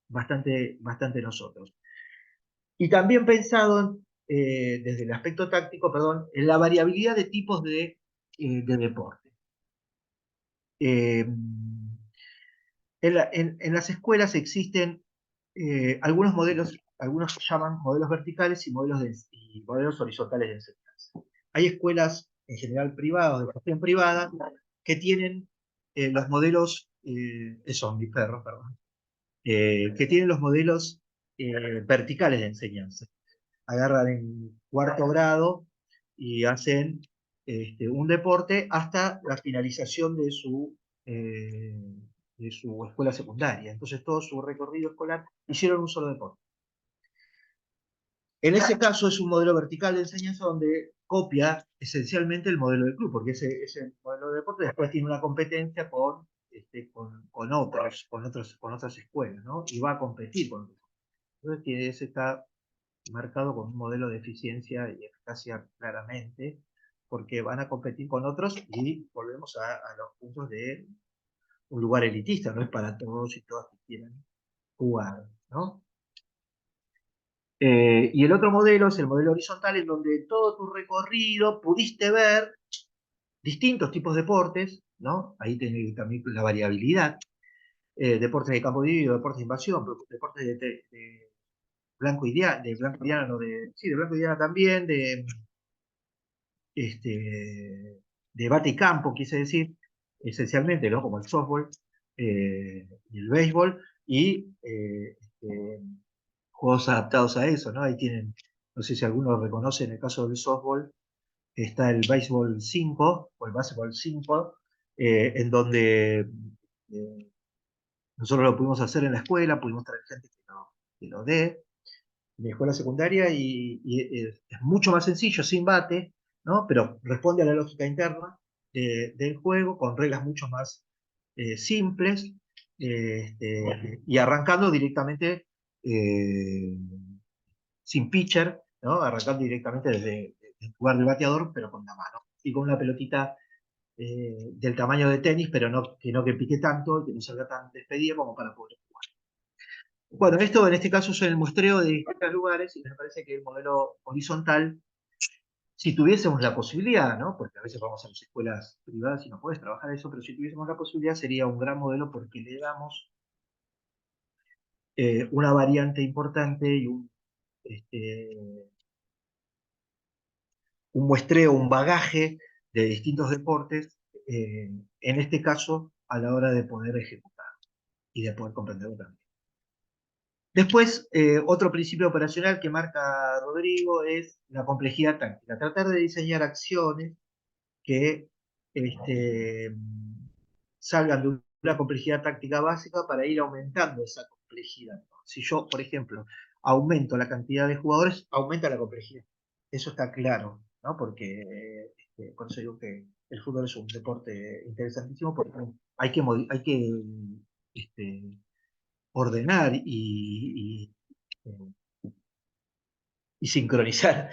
bastante nosotros. Y también pensado desde el aspecto táctico, perdón, en la variabilidad de tipos de deporte. En las escuelas existen algunos modelos, algunos llaman modelos verticales y modelos horizontales de enseñanza. Hay escuelas en general privadas, de gestión privada, que tienen los modelos, son mis perros, perdón, que tienen los modelos verticales de enseñanza. Agarran en cuarto grado y hacen un deporte hasta la finalización eh, de su escuela secundaria. Entonces todo su recorrido escolar hicieron un solo deporte. En ese caso es un modelo vertical de enseñanza donde copia esencialmente el modelo del club, porque ese modelo de deporte después tiene una competencia con otras escuelas, ¿no? Y va a competir con otras. Entonces que ese está marcado con un modelo de eficiencia y eficacia claramente, porque van a competir con otros y volvemos a los puntos de un lugar elitista, no es para todos y todas que quieran jugar, ¿no? Y el otro modelo es el modelo horizontal, en donde en todo tu recorrido pudiste ver distintos tipos de deportes, ¿no? Ahí tenés también la variabilidad, deportes de campo dividido, deportes de invasión, deportes de blanco y diana, sí, de blanco y diana también, de bate y campo, quise decir, esencialmente, ¿no? Como el softball y el béisbol, y juegos adaptados a eso, ¿no? Ahí tienen, no sé si algunos reconocen, en el caso del softball, está el béisbol 5 o el básquetbol 5, en donde nosotros lo pudimos hacer en la escuela, pudimos traer gente que lo dé, en la escuela secundaria, y es mucho más sencillo, sin bate, ¿no? Pero responde a la lógica interna del juego, con reglas mucho más simples, y arrancando directamente eh, sin pitcher, ¿no? Arrancando directamente desde el lugar del bateador, pero con la mano, y con una pelotita del tamaño de tenis, pero que pique tanto, que no salga tan despedida como para poder jugar. Bueno, esto en este caso es el muestreo de distintos lugares, y me parece que el modelo horizontal, si tuviésemos la posibilidad, ¿no? Porque a veces vamos a las escuelas privadas y no puedes trabajar eso, pero si tuviésemos la posibilidad sería un gran modelo, porque le damos una variante importante y un muestreo, un bagaje de distintos deportes, en este caso a la hora de poder ejecutar y de poder comprenderlo también. Después, otro principio operacional que marca Rodrigo es la complejidad táctica. Tratar de diseñar acciones que este, salgan de una complejidad táctica básica para ir aumentando esa complejidad. Si yo, por ejemplo, aumento la cantidad de jugadores, aumenta la complejidad. Eso está claro, ¿no? Porque por eso digo que el fútbol es un deporte interesantísimo, porque hay que este, ordenar y sincronizar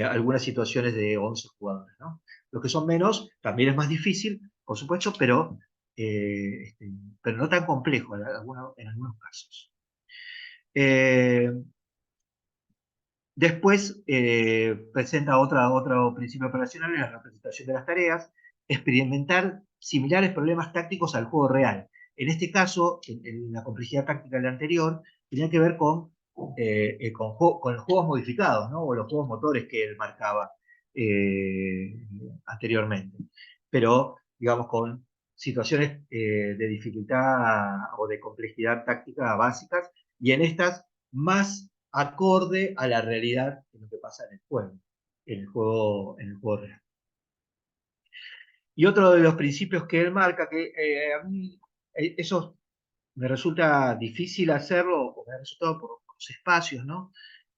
algunas situaciones de 11 jugadores, ¿no? Los que son menos también es más difícil, por supuesto, pero no tan complejo en algunos casos. Después presenta otro principio operacional en la representación de las tareas, experimentar similares problemas tácticos al juego real. En este caso, en la complejidad táctica del anterior, tenía que ver con los juegos modificados, ¿no? O los juegos motores que él marcaba anteriormente. Pero, digamos, con situaciones de dificultad o de complejidad táctica básicas, y en estas más acorde a la realidad de lo que pasa en el juego, en el juego real. Y otro de los principios que él marca, que a mí eso me resulta difícil hacerlo, o me ha resultado por los espacios, ¿no?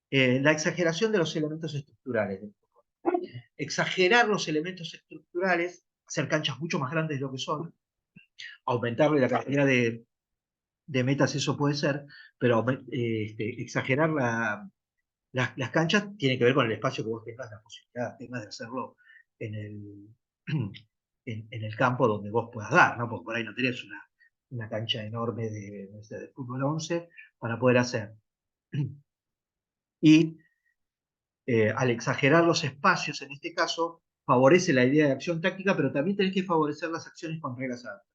La exageración de los elementos estructurales. Exagerar los elementos estructurales, hacer canchas mucho más grandes de lo que son, aumentarle la cantidad de metas, eso puede ser, pero exagerar las canchas tienen que ver con el espacio que vos tengas la posibilidad, tengas de hacerlo en el, en el campo donde vos puedas dar, ¿no? Porque por ahí no tenés una cancha enorme de fútbol 11 para poder hacer. Y al exagerar los espacios, en este caso, favorece la idea de acción táctica, pero también tenés que favorecer las acciones con reglas adaptadas.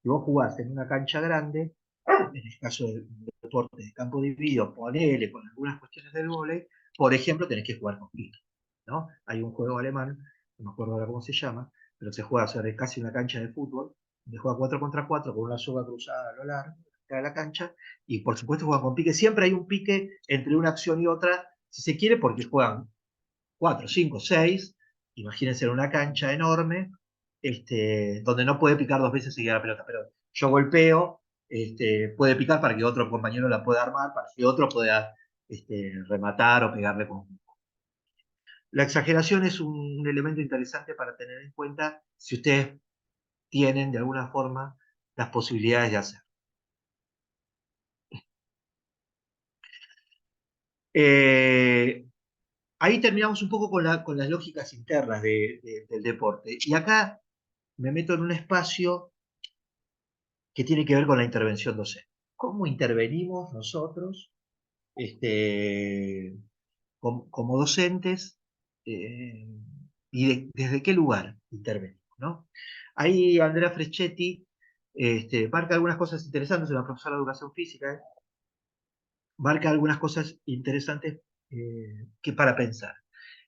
Si vos jugás en una cancha grande, en el caso del deporte de campo dividido, ponele con algunas cuestiones del vóley, por ejemplo, tenés que jugar con pique, ¿no? Hay un juego alemán, no me acuerdo ahora cómo se llama, pero se juega sobre casi una cancha de fútbol, donde juega 4 contra 4 con una soga cruzada a lo largo de la cancha, y por supuesto juega con pique. Siempre hay un pique entre una acción y otra, si se quiere, porque juegan 4, 5, 6, imagínense en una cancha enorme, donde no puede picar dos veces seguida la pelota, pero yo golpeo, puede picar para que otro compañero la pueda armar, para que otro pueda rematar o pegarle con. La exageración es un elemento interesante para tener en cuenta si ustedes tienen de alguna forma las posibilidades de hacer. Ahí terminamos un poco con las lógicas internas del deporte. Y acá me meto en un espacio que tiene que ver con la intervención docente. ¿Cómo intervenimos nosotros como docentes y desde qué lugar intervenimos, ¿no? Ahí Andrea Freschetti marca algunas cosas interesantes, es una profesora de educación física, marca algunas cosas interesantes que para pensar.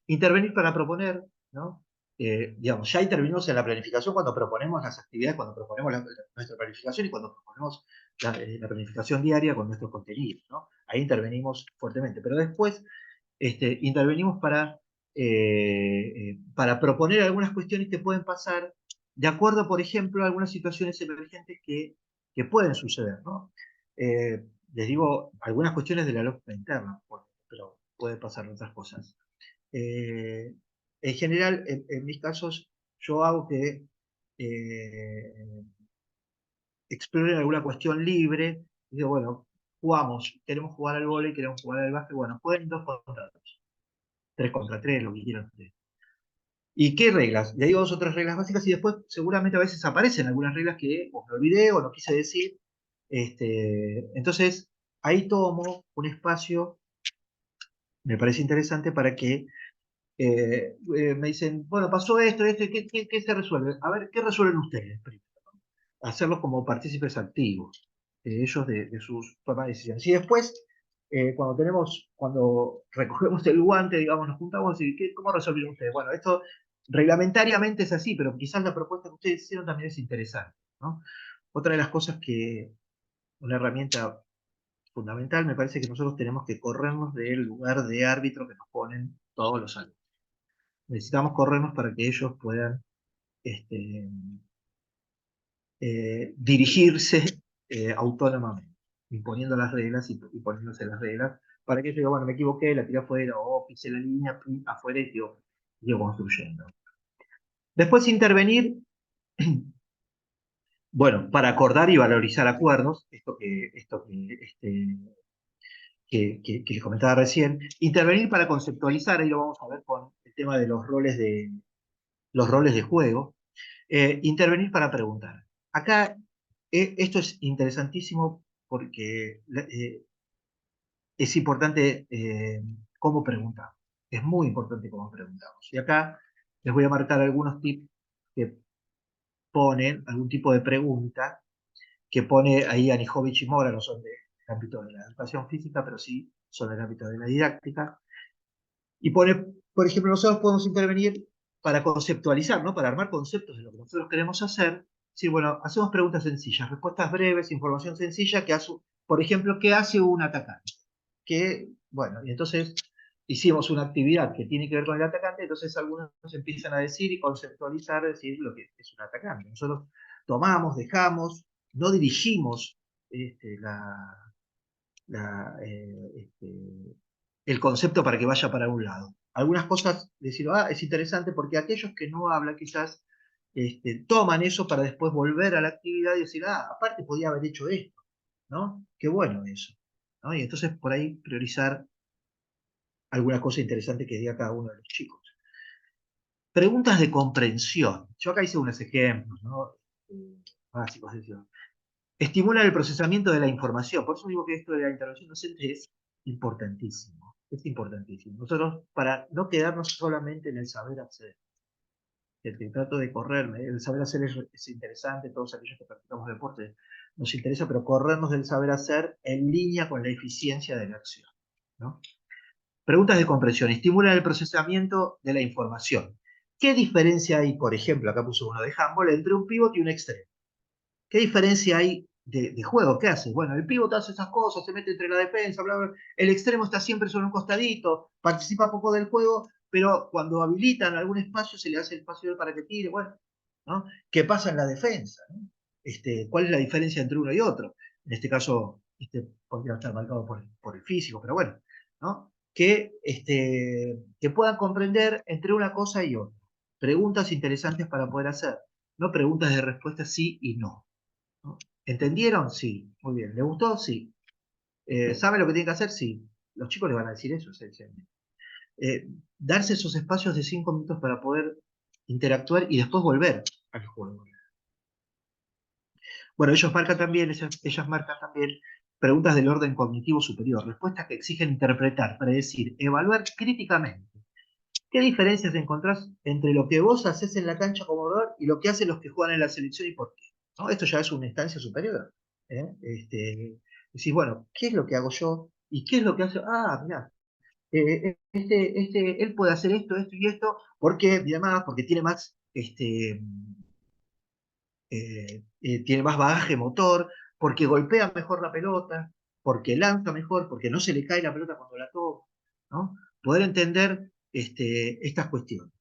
Intervenir para proponer, ¿no? digamos, ya intervenimos en la planificación cuando proponemos las actividades, cuando proponemos nuestra planificación y cuando proponemos la planificación diaria con nuestros contenidos, ¿no? Ahí intervenimos fuertemente, pero después intervenimos para proponer algunas cuestiones que pueden pasar de acuerdo, por ejemplo, a algunas situaciones emergentes que pueden suceder, ¿no? Les digo algunas cuestiones de la lógica interna, pero pueden pasar otras cosas. En general, en mis casos, yo hago que exploren alguna cuestión libre. Y digo, bueno, jugamos, queremos jugar al vóley, queremos jugar al básquet, bueno, jueguen 2 contra 2, 3 contra 3, lo que quieran ustedes. ¿Y qué reglas? Le digo 2 o 3 reglas básicas y después seguramente a veces aparecen algunas reglas que o me olvidé o no quise decir. Entonces, ahí tomo un espacio, me parece interesante para que me dicen, bueno, pasó esto, ¿qué se resuelve? A ver, ¿qué resuelven ustedes primero? Hacerlos como partícipes activos, ellos de sus tomas de decisiones. Y después, cuando recogemos el guante, digamos, nos juntamos y ¿cómo resolvieron ustedes? Bueno, esto reglamentariamente es así, pero quizás la propuesta que ustedes hicieron también es interesante, ¿no? Otra de las cosas una herramienta fundamental, me parece que nosotros tenemos que corrernos del lugar de árbitro que nos ponen todos los años. Necesitamos corrernos para que ellos puedan este, dirigirse autónomamente, imponiendo las reglas y poniéndose las reglas, para que yo diga, bueno, me equivoqué, la tiré afuera, o pisé la línea afuera y yo construyendo. Después intervenir, bueno, para acordar y valorizar acuerdos, que les comentaba recién, intervenir para conceptualizar, ahí lo vamos a ver con el tema de los roles de juego, intervenir para preguntar. Acá esto es interesantísimo porque es importante cómo preguntamos. Es muy importante cómo preguntamos. Y acá les voy a marcar algunos tips que ponen, algún tipo de pregunta que pone ahí Anijovic y Mora, no son del ámbito de la educación física, pero sí son del ámbito de la didáctica. Y pone, por ejemplo, nosotros podemos intervenir para conceptualizar, ¿no? Para armar conceptos de lo que nosotros queremos hacer. Sí, bueno, hacemos preguntas sencillas, respuestas breves, información sencilla, por ejemplo, ¿qué hace un atacante? Bueno, y entonces hicimos una actividad que tiene que ver con el atacante, entonces algunos empiezan a decir y conceptualizar, decir lo que es un atacante. Nosotros tomamos, dejamos, no dirigimos este, la, el concepto para que vaya para un lado. Algunas cosas, decir, es interesante porque aquellos que no hablan quizás toman eso para después volver a la actividad y decir, aparte podía haber hecho esto, ¿no? Qué bueno eso, ¿no? Y entonces por ahí priorizar alguna cosa interesante que diga cada uno de los chicos. Preguntas de comprensión. Yo acá hice unos ejemplos, ¿no? Básicos, estimulan el procesamiento de la información. Por eso digo que esto de la intervención docente es importantísimo. Es importantísimo. Nosotros, para no quedarnos solamente en el saber hacer, el que trato de correrme, el saber hacer es interesante, todos aquellos que practicamos deporte nos interesa, pero corrernos del saber hacer en línea con la eficiencia de la acción, ¿no? Preguntas de comprensión. Estimulan el procesamiento de la información. ¿Qué diferencia hay, por ejemplo, acá puso uno de handball, entre un pívot y un extremo? ¿Qué diferencia hay de juego? ¿Qué hace? Bueno, el pívot hace esas cosas, se mete entre la defensa, bla, bla. El extremo está siempre sobre un costadito, participa poco del juego, pero cuando habilitan algún espacio se le hace el espacio para que tire. Bueno, ¿no? ¿Qué pasa en la defensa? ¿No? ¿Cuál es la diferencia entre uno y otro? En este caso, podría estar marcado por el físico, pero bueno, ¿no? Que puedan comprender entre una cosa y otra. Preguntas interesantes para poder hacer, no preguntas de respuesta sí y no. ¿No? ¿Entendieron? Sí. Muy bien. ¿Le gustó? Sí. ¿Sabe lo que tiene que hacer? Sí. Los chicos le van a decir eso, esencialmente. Darse esos espacios de 5 minutos para poder interactuar y después volver al juego. Bueno, ellas marcan también preguntas del orden cognitivo superior, respuestas que exigen interpretar, predecir, evaluar críticamente. ¿Qué diferencias encontrás entre lo que vos haces en la cancha como jugador y lo que hacen los que juegan en la selección y por qué? ¿No? Esto ya es una instancia superior. ¿Eh? Decís, bueno, ¿qué es lo que hago yo? ¿Y qué es lo que hace? Mirá. él puede hacer esto, esto y esto, porque, y además, porque tiene más, tiene más bagaje motor, porque golpea mejor la pelota, porque lanza mejor, porque no se le cae la pelota cuando la toca, ¿no? Poder entender estas cuestiones.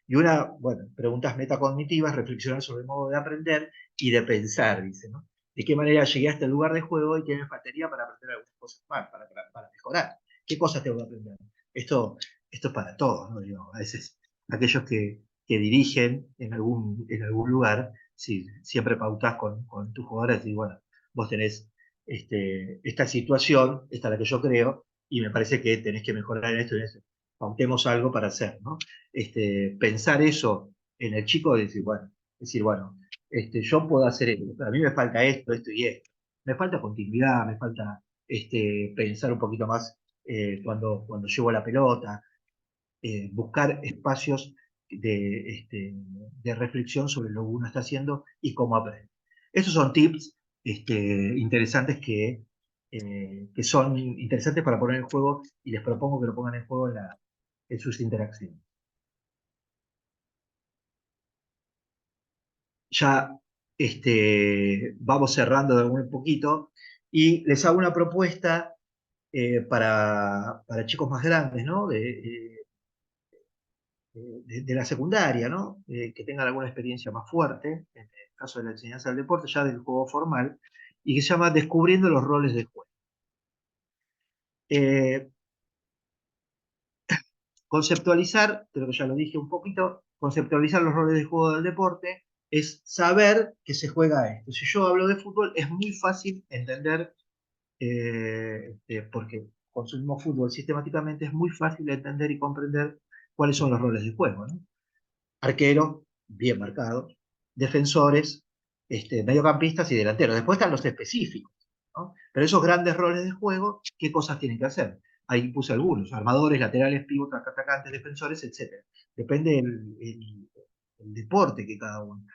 Y bueno, preguntas metacognitivas, reflexionar sobre el modo de aprender y de pensar, dice, ¿no? ¿De qué manera llegué a este lugar de juego y qué me faltaría para aprender algunas cosas más, para mejorar? ¿Qué cosas tengo que aprender? Esto es para todos, ¿no? Digo, a veces aquellos que dirigen en algún lugar, si siempre pautás con tus jugadores y bueno, vos tenés esta situación, esta es la que yo creo, y me parece que tenés que mejorar en esto y en eso. Pautemos algo para hacer, ¿no? Pensar eso en el chico y decir, bueno, yo puedo hacer esto, pero a mí me falta esto, esto y esto. Me falta continuidad, me falta pensar un poquito más cuando llevo la pelota, buscar espacios de reflexión sobre lo que uno está haciendo y cómo aprende. Esos son tips interesantes que son interesantes para poner en juego y les propongo que lo pongan en juego en sus interacciones. Ya vamos cerrando de un poquito y les hago una propuesta para chicos más grandes, ¿no? De la secundaria, ¿no? Que tengan alguna experiencia más fuerte, en el caso de la enseñanza del deporte, ya del juego formal, y que se llama Descubriendo los roles de juego. Eh, Conceptualizar, creo que ya lo dije un poquito, conceptualizar los roles de juego del deporte es saber que se juega esto. Si yo hablo de fútbol, es muy fácil entender, porque consumimos fútbol sistemáticamente, es muy fácil entender y comprender cuáles son los roles de juego, ¿no? Arquero, bien marcado, defensores, mediocampistas y delanteros. Después están los específicos, ¿no? Pero esos grandes roles de juego, ¿qué cosas tienen que hacer? Ahí puse algunos, armadores, laterales, pivots, atacantes, defensores, etc. Depende el deporte que cada uno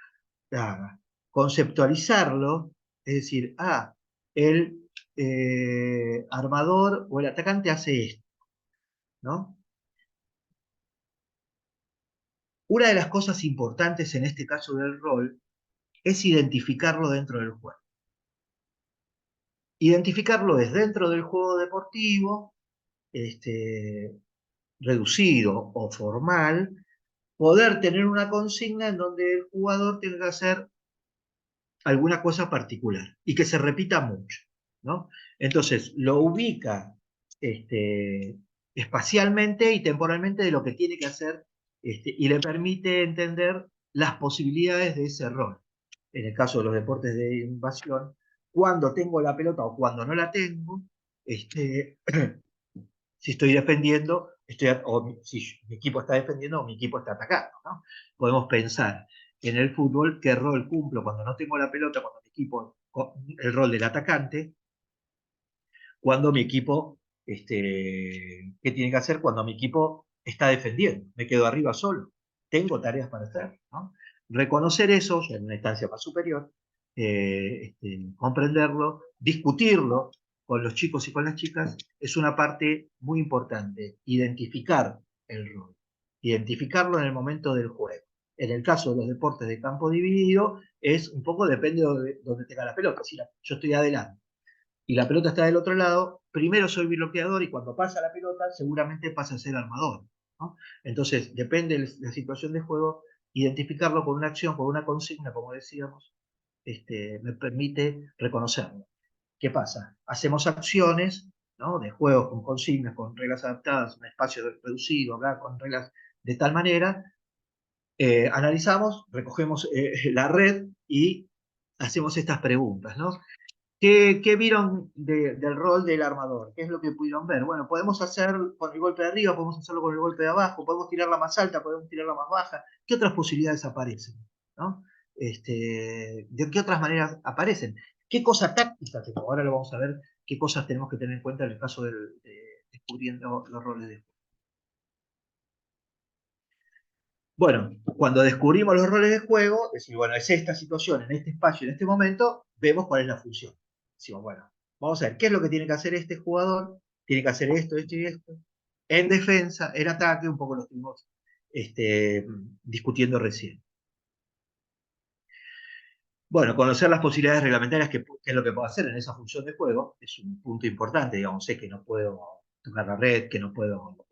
haga. Conceptualizarlo, es decir, el armador o el atacante hace esto, ¿no? Una de las cosas importantes en este caso del rol es identificarlo dentro del juego. Identificarlo es dentro del juego deportivo, reducido o formal, poder tener una consigna en donde el jugador tenga que hacer alguna cosa particular y que se repita mucho, ¿no? Entonces, lo ubica espacialmente y temporalmente de lo que tiene que hacer y le permite entender las posibilidades de ese rol. En el caso de los deportes de invasión, cuando tengo la pelota o cuando no la tengo, si estoy defendiendo, o si mi equipo está defendiendo o mi equipo está atacando, ¿no? Podemos pensar en el fútbol qué rol cumplo cuando no tengo la pelota, cuando mi equipo, el rol del atacante, cuando mi equipo, qué tiene que hacer cuando mi equipo está defendiendo, me quedo arriba solo, tengo tareas para hacer, ¿no? Reconocer eso ya en una instancia más superior, comprenderlo, discutirlo con los chicos y con las chicas, es una parte muy importante, identificar el rol, identificarlo en el momento del juego. En el caso de los deportes de campo dividido, es un poco depende de donde tenga la pelota. Si yo estoy adelante y la pelota está del otro lado, primero soy bloqueador y cuando pasa la pelota seguramente pasa a ser armador, ¿no? Entonces, depende de la situación de juego, identificarlo con una acción, con una consigna, como decíamos, me permite reconocerlo. ¿Qué pasa? Hacemos acciones, ¿no? De juegos con consignas, con reglas adaptadas, un espacio reducido, acá, con reglas de tal manera, analizamos, recogemos la red y hacemos estas preguntas, ¿no? ¿Qué vieron del rol del armador? ¿Qué es lo que pudieron ver? Bueno, podemos hacer con el golpe de arriba, podemos hacerlo con el golpe de abajo, podemos tirarla más alta, podemos tirarla más baja. ¿Qué otras posibilidades aparecen? ¿No? ¿De qué otras maneras aparecen? ¿Qué cosa táctica tengo? Ahora lo vamos a ver, qué cosas tenemos que tener en cuenta en el caso de descubriendo los roles de... Bueno, cuando descubrimos los roles de juego, decimos, bueno, es esta situación, en este espacio, en este momento, vemos cuál es la función. Decimos, bueno, vamos a ver qué es lo que tiene que hacer este jugador, tiene que hacer esto, esto y esto. en defensa, en ataque, un poco lo estuvimos discutiendo recién. Bueno, conocer las posibilidades reglamentarias, que es lo que puedo hacer en esa función de juego, es un punto importante, digamos, sé que no puedo tocar la red, que no puedo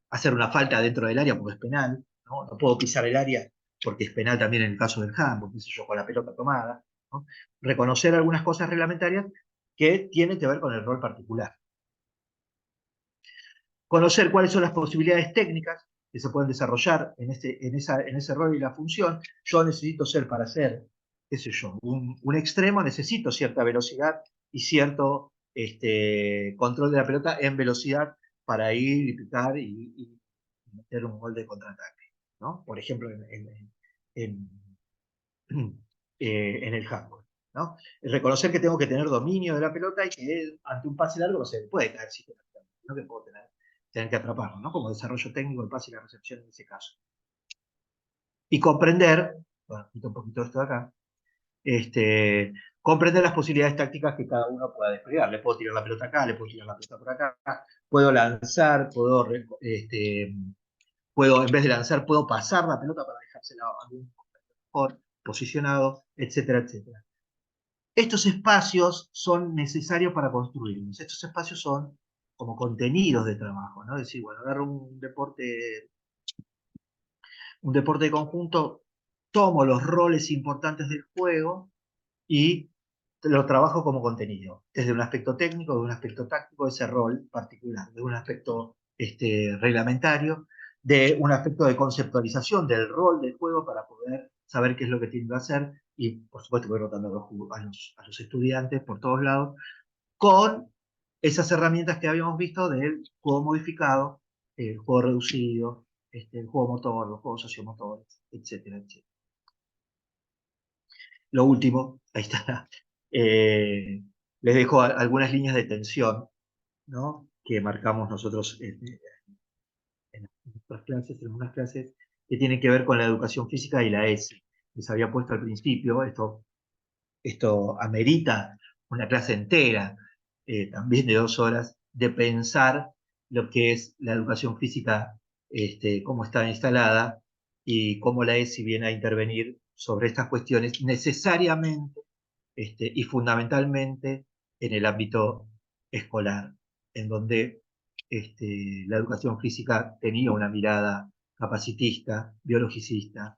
hacer una falta dentro del área porque es penal, ¿no? No puedo pisar el área porque es penal también en el caso del handball, qué sé yo, con la pelota tomada, ¿no? Reconocer algunas cosas reglamentarias que tienen que ver con el rol particular. Conocer cuáles son las posibilidades técnicas que se pueden desarrollar en ese rol y la función. Yo necesito ser, para ser, qué sé yo, un extremo, necesito cierta velocidad y cierto control de la pelota en velocidad para ir y picar y meter un gol de contraataque, ¿no? Por ejemplo, en, en el handball, ¿no? Reconocer que tengo que tener dominio de la pelota y que ante un pase largo no se puede caer sistemáticamente, no que puedo tener que atraparlo, ¿no? Como desarrollo técnico, el pase y la recepción en ese caso. Y comprender, bueno, quito un poquito esto de acá, comprender las posibilidades tácticas que cada uno pueda desplegar. Le puedo tirar la pelota acá, le puedo tirar la pelota por acá, puedo lanzar, puedo, en vez de lanzar, puedo pasar la pelota para dejársela a algún mejor posicionado, etcétera, etcétera. Estos espacios son necesarios para construirlos. Estos espacios son como contenidos de trabajo, ¿no? Es decir, bueno, agarro un deporte de conjunto, tomo los roles importantes del juego y lo trabajo como contenido, desde un aspecto técnico, de un aspecto táctico, ese rol particular, de un aspecto reglamentario, de un aspecto de conceptualización del rol del juego para poder saber qué es lo que tiene que hacer y, por supuesto, voy rotando a los estudiantes por todos lados, con esas herramientas que habíamos visto del juego modificado, el juego reducido, el juego motor, los juegos sociomotores, etcétera, etcétera. Lo último, ahí está, les dejo algunas líneas de tensión, ¿no? Que marcamos nosotros en nuestras clases, en algunas clases, que tienen que ver con la educación física y la ESI. Les había puesto al principio, esto amerita una clase entera, también de 2 horas, de pensar lo que es la educación física, cómo está instalada y cómo la ESI viene a intervenir sobre estas cuestiones necesariamente y fundamentalmente en el ámbito escolar, en donde la educación física tenía una mirada capacitista, biologicista,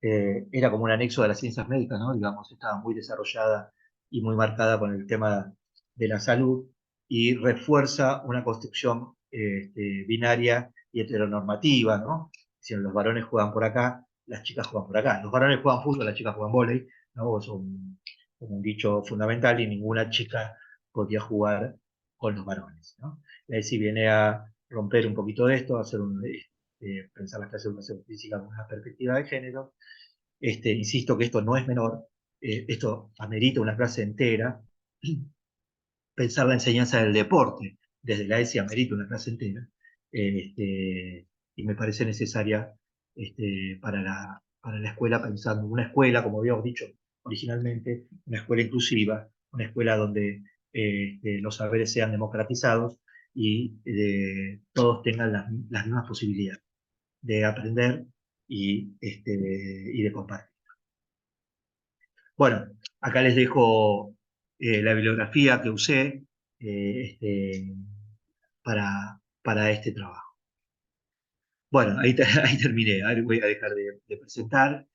era como un anexo de las ciencias médicas, ¿no? Digamos, estaba muy desarrollada y muy marcada con el tema de la salud y refuerza una construcción binaria y heteronormativa, ¿no? Si los varones juegan por acá, las chicas juegan por acá. Los varones juegan fútbol, las chicas juegan vóley, ¿no? Es un dicho fundamental y ninguna chica podía jugar con los varones, ¿no? Y ahí sí viene a romper un poquito de esto, a hacer pensar las clases de educación física con una perspectiva de género. Insisto que esto no es menor, esto amerita una clase entera. Pensar la enseñanza del deporte desde la ESI amerita una clase entera, y me parece necesaria para la escuela, pensando una escuela, como habíamos dicho originalmente, una escuela inclusiva, una escuela donde los saberes sean democratizados y todos tengan las mismas posibilidades de aprender y de compartir. Bueno, acá les dejo la bibliografía que usé para este trabajo. Bueno, ahí, ahí terminé. Ahora voy a dejar de presentar.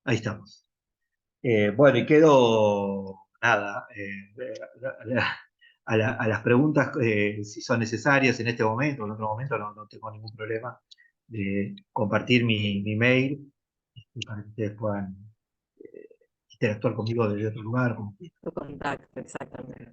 Ahí estamos. Bueno, y quedo, nada, a las preguntas, si son necesarias en este momento o en otro momento, no tengo ningún problema de compartir mi mail para que ustedes puedan interactuar conmigo desde otro lugar. Tu contacto, exactamente.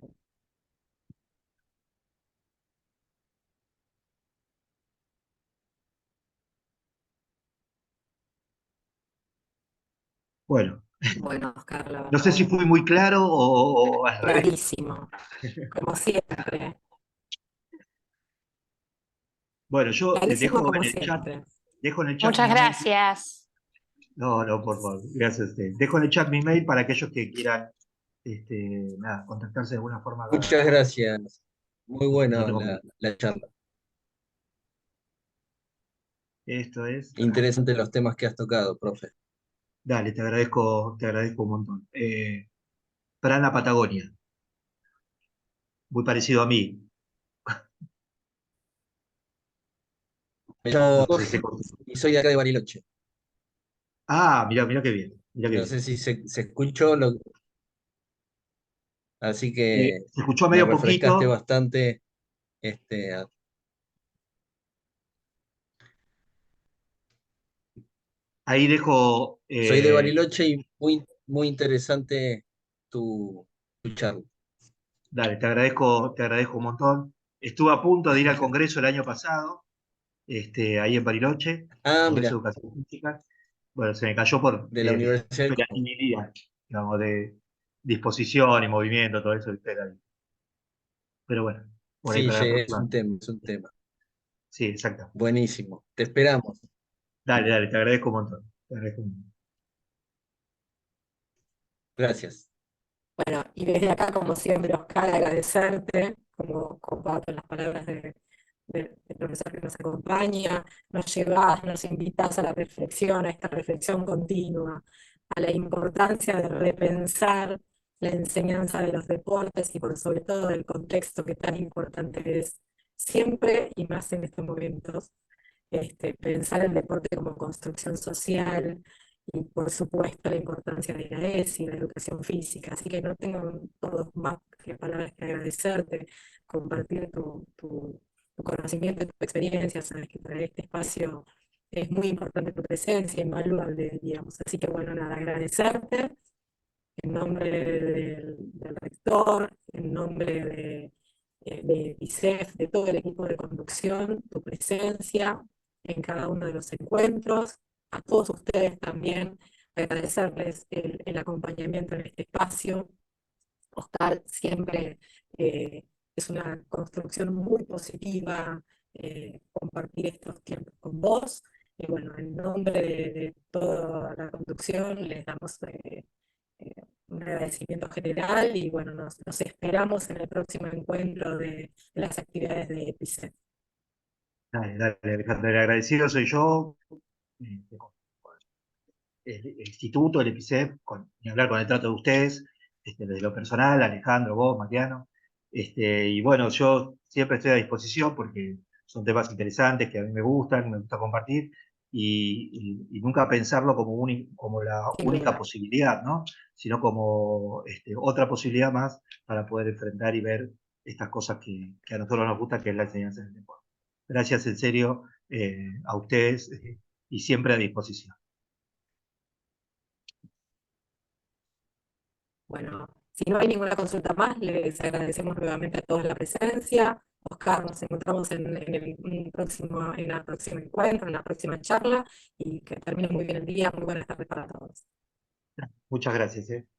Bueno, Bueno, Oscar, la no sé si verdad, fui muy claro o al revés. clarísimo, como siempre, Bueno, yo clarísimo como siempre. dejo en el chat Muchas mi mail. gracias. No, por favor, gracias a usted. Dejo en el chat mi mail para aquellos que quieran nada, contactarse de alguna forma acá. Muchas gracias. Muy No buena tengo problema. la charla. Esto es, Interesantes los temas que has tocado, profe. dale, te agradezco un montón. Prana Patagonia, muy parecido a mí. Me llamo No sé si se Jorge cortó. y soy de acá de Bariloche. Ah, mira, mira qué bien, mira qué No bien. sé si se escuchó, así que Se escuchó me medio refrescaste poquito. bastante. Este, Ahí dejo, soy de Bariloche y muy interesante tu charla. dale, te agradezco un montón. Estuve a punto de ir al Congreso el año pasado, ahí en Bariloche, Ah, Congreso mira, de Educación Física. Bueno, se me cayó por de la Universidad del Cosmos. hiperactividad, digamos, de disposición y movimiento, todo eso, ¿viste? Pero bueno, por ahí Sí, para la es próxima. un tema, es un tema. Sí, exacto. Buenísimo. Te esperamos. Dale, dale, te agradezco un montón. Te agradezco un montón. Gracias. Bueno, y desde acá, como siempre, Oscar, agradecerte, como comparto las palabras del profesor que nos acompaña, nos llevas, nos invitas a la reflexión, a esta reflexión continua, a la importancia de repensar la enseñanza de los deportes y por sobre todo el contexto que tan importante es siempre y más en estos momentos pensar el deporte como construcción social y por supuesto la importancia de la ESI, la educación física. Así que no tengo todos más que palabras que agradecerte, compartir tu conocimiento y tu experiencia. Sabes que para este espacio es muy importante tu presencia, invaluable, digamos. Así que bueno, nada, agradecerte en nombre del rector, en nombre de ISEF, de todo el equipo de conducción, tu presencia en cada uno de los encuentros, a todos ustedes también, agradecerles el acompañamiento en este espacio. Oscar siempre eh, es una construcción muy positiva compartir estos tiempos con vos. Y bueno, en nombre de toda la conducción les damos eh, un agradecimiento general y bueno, nos esperamos en el próximo encuentro de las actividades de EPICE. Dale, dale, Alejandro. El agradecido soy yo, con el instituto, el EPICEP, ni hablar con el trato de ustedes, desde lo personal, Alejandro, vos, Mariano. Y bueno, yo siempre estoy a disposición porque son temas interesantes que a mí me gusta compartir, y nunca pensarlo como, como la Sin única duda. posibilidad, ¿no? Sino como otra posibilidad más para poder enfrentar y ver estas cosas que a nosotros nos gusta, que es la enseñanza del deporte. Gracias en serio a ustedes y siempre a disposición. Bueno, si no hay ninguna consulta más, les agradecemos nuevamente a todos la presencia. Oscar, nos encontramos en el próximo encuentro, en la próxima charla, y que termine muy bien el día. Muy buenas tardes para todos. Muchas gracias.